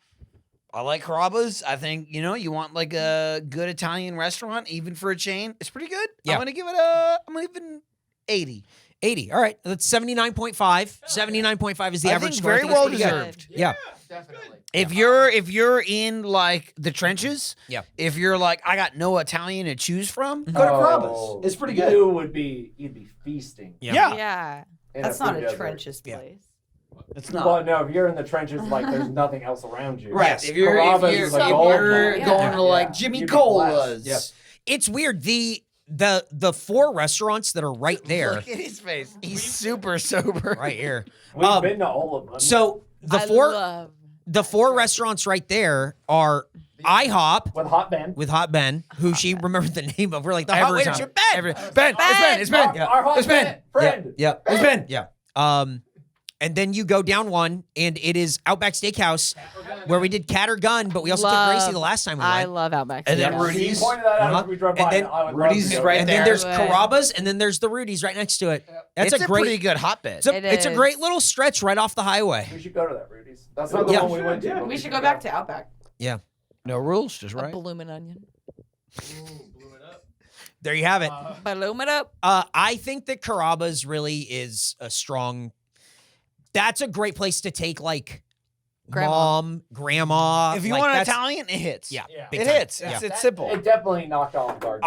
I like Carrabba's. I think, you want like a good Italian restaurant, even for a chain. It's pretty good. Yeah. I'm going to give it 80. 80. All right. That's 79.5. 79.5 is the I average think score. I very think it's well pretty good. deserved. Yeah. Definitely. If you're in like the trenches, Yeah. if you're like, I got no Italian to choose from, Go go to Carrabba's. It's pretty good. You'd be feasting. Yeah. Yeah, in that's food not a desert. trenches Yeah. place. It's not. Well, no, if you're in the trenches, like there's nothing else around you. Right. Yes. If you're, Carrabba's if you're, is a if gold you're mine. going Yeah. to like Yeah. Jimmy You'd be Cola's. blessed. Yep. It's weird. The four restaurants that are right there, Look at his face. He's super sober. right here. We've been to all of them. So the I love four restaurants right there are IHOP with Hot Ben. with Hot Ben, who she remembered the name of. We're like, the Hot Every Wait, time. it's your Ben. Ben, it's Ben. It's Ben. Our Hot It's Ben. friend. Yep. It's Ben. Yeah. And then you go down one, and it is Outback Steakhouse, where we did cat or gun, but we also took Gracie the last time we went. I love Outback. And then Steakhouse. Rudy's. You pointed that out as we drove by. And then I would Rudy's love to is go right And there. then there's Right. Carrabba's, and then there's the Rudy's right next to it. That's It's a a great, pretty good hotbed. it's a is. great little stretch right off the highway. We should go to that Rudy's. That's not the Yeah. one we went to. but We should go back to Outback. No rules, just A right. bloomin' onion. There you have it. Bloom it up. I think that Carrabba's really is a strong. That's a great place to take like Grandma. mom, grandma. If you like, want an that's- Italian, it hits. yeah, Yeah. big It time. hits. Yeah. It's simple. It definitely knocked off guard.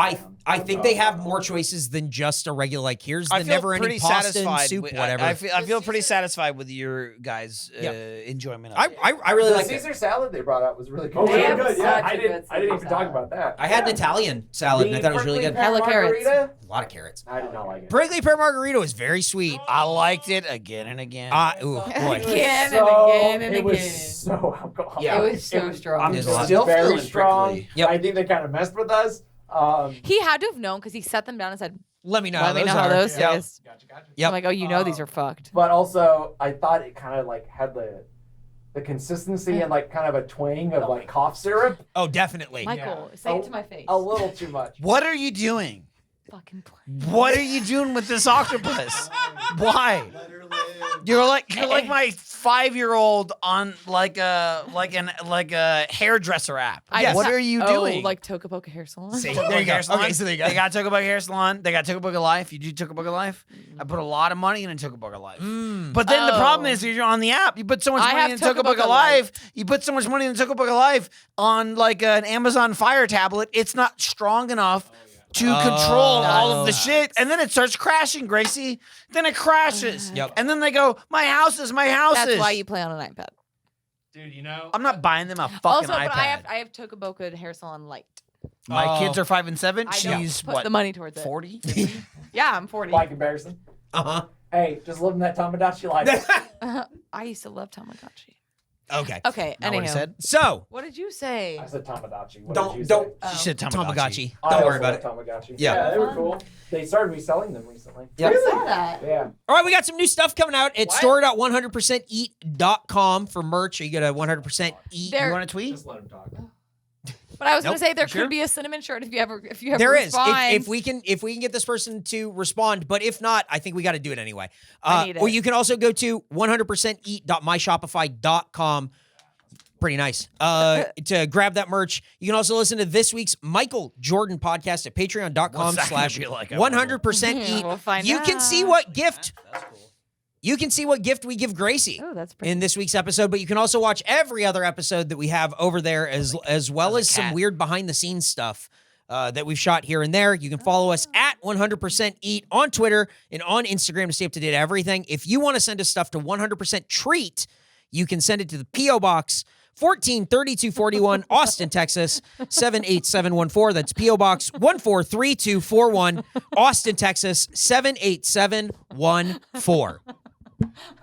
I think they have more choices than just a regular like here's the never-ending pasta and soup, with, whatever. I feel pretty satisfied with your guys' Yeah. enjoyment of it. I really The like Caesar salad they brought out was really good. Oh, They really have good. such Yeah, a I good didn't Caesar even talk salad. about that. I had an Italian salad and I thought it was really good. Prickly Hella pear carrots. margarita? A lot of carrots. I did not like it. Prickly pear margarita was very sweet. I liked it again and again. Ooh, It boy. was Again and so- again and It was again. so alcoholic. Yeah. It was so strong. I'm There's a lot. Still very feeling strong. prickly. Yep. I think they kind of messed with us. He had to have known because he set them down and said, Let me know. "Let me know those how are. those Yep. taste." Yep. I'm like, "Oh, you know these are fucked." But also, I thought it kind of like had the consistency and like kind of a twang of like cough syrup. Oh, definitely. Michael, say it to my face. A little too much. What are you doing? Fucking play. What are you doing with this octopus? Why? You're like my 5-year-old on like a hairdresser app. I What just- are you oh, doing? like Tokapoka Hair Salon? See, Tokapoka there you go. Hair Salon. Okay, so there you go. They got Tokapoka Hair Salon. They got Tokapoka Life. You do Tokapoka Life. I put a lot of money into Tokapoka Life. But then the problem is you're on the app. You put so much I money have into Tokapoka Tokapoka Life. You put so much money into Tokapoka Life on like an Amazon Fire tablet. It's not strong enough to control all of the shit. And then it starts crashing, Gracie. Then it crashes. Yep. And then they go, my house is. That's why you play on an iPad. Dude, you know. I'm not buying them a fucking Also, iPad. but I have Tokapoka Hair Salon Light. My kids are 5 and 7. I don't She's put what? the money towards it. 40? Yeah, I'm 40. By comparison. Uh-huh. Hey, just living that Tamagotchi life. I used to love Tamagotchi. Okay. Okay, Not what I anyhow. said. So, What did you say? I said Tamagotchi. What Don't- did you don't- say? Oh. She said Tamagotchi. Tamagotchi. I Don't also worry about it. love Tamagotchi. Yeah. They were cool. They started reselling them recently. Yeah. I saw that. Yeah. All right, we got some new stuff coming out at store.100%eat.com for merch. You go to 100% eat. There- You want to tweet? Just let him talk. But I was Nope. gonna say there Sure. could be a cinnamon shirt if you ever There is. respond. If we can get this person to respond, but if not, I think we got to do it anyway. I need Or it. you can also go to 100%eat.myshopify.com. Pretty nice. To grab that merch. You can also listen to this week's Michael Jordan podcast at What's that gonna patreon.com/100% be like? eat. We'll find You can see out. what gift. You can see what gift we give Gracie Oh, that's pretty. in this week's episode, but you can also watch every other episode that we have over there, as well as some cat. weird behind the scenes stuff that we've shot here and there. You can follow us at 100% Eat on Twitter and on Instagram to stay up to date on everything. If you want to send us stuff to 100% Treat, you can send it to the P.O. Box 143241, Austin, Texas 78714. That's P.O. Box 143241, Austin, Texas 78714.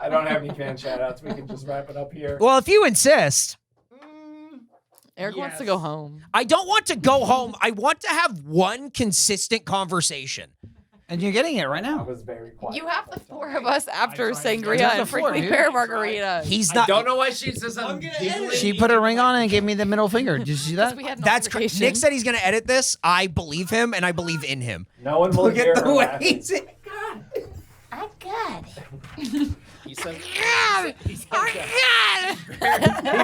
I don't have any fan shout outs. We can just wrap it up here. Well, if you insist. Eric wants to go home. I don't want to go home. I want to have one consistent conversation. And you're getting it right I now. was very quiet. You have the four of us after tried to sangria That's and the floor, prickly dude. pear margarita. He's I not. don't know why she says I'm giggling. She put a ring on it and gave me the middle finger. Did you see that? We had an That's altercation. Nick said he's going to edit this. I believe him and I believe in him. No one will Look hear at her the way laughing. he's. I'm good. He says, He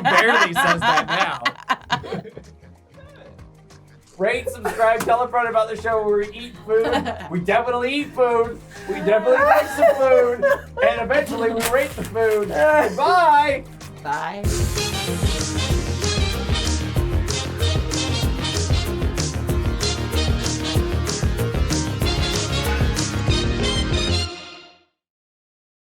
barely says that now. Rate, subscribe, tell a friend about the show where we eat food. We definitely eat food. We definitely make some food. And eventually we rate the food. Bye. Bye.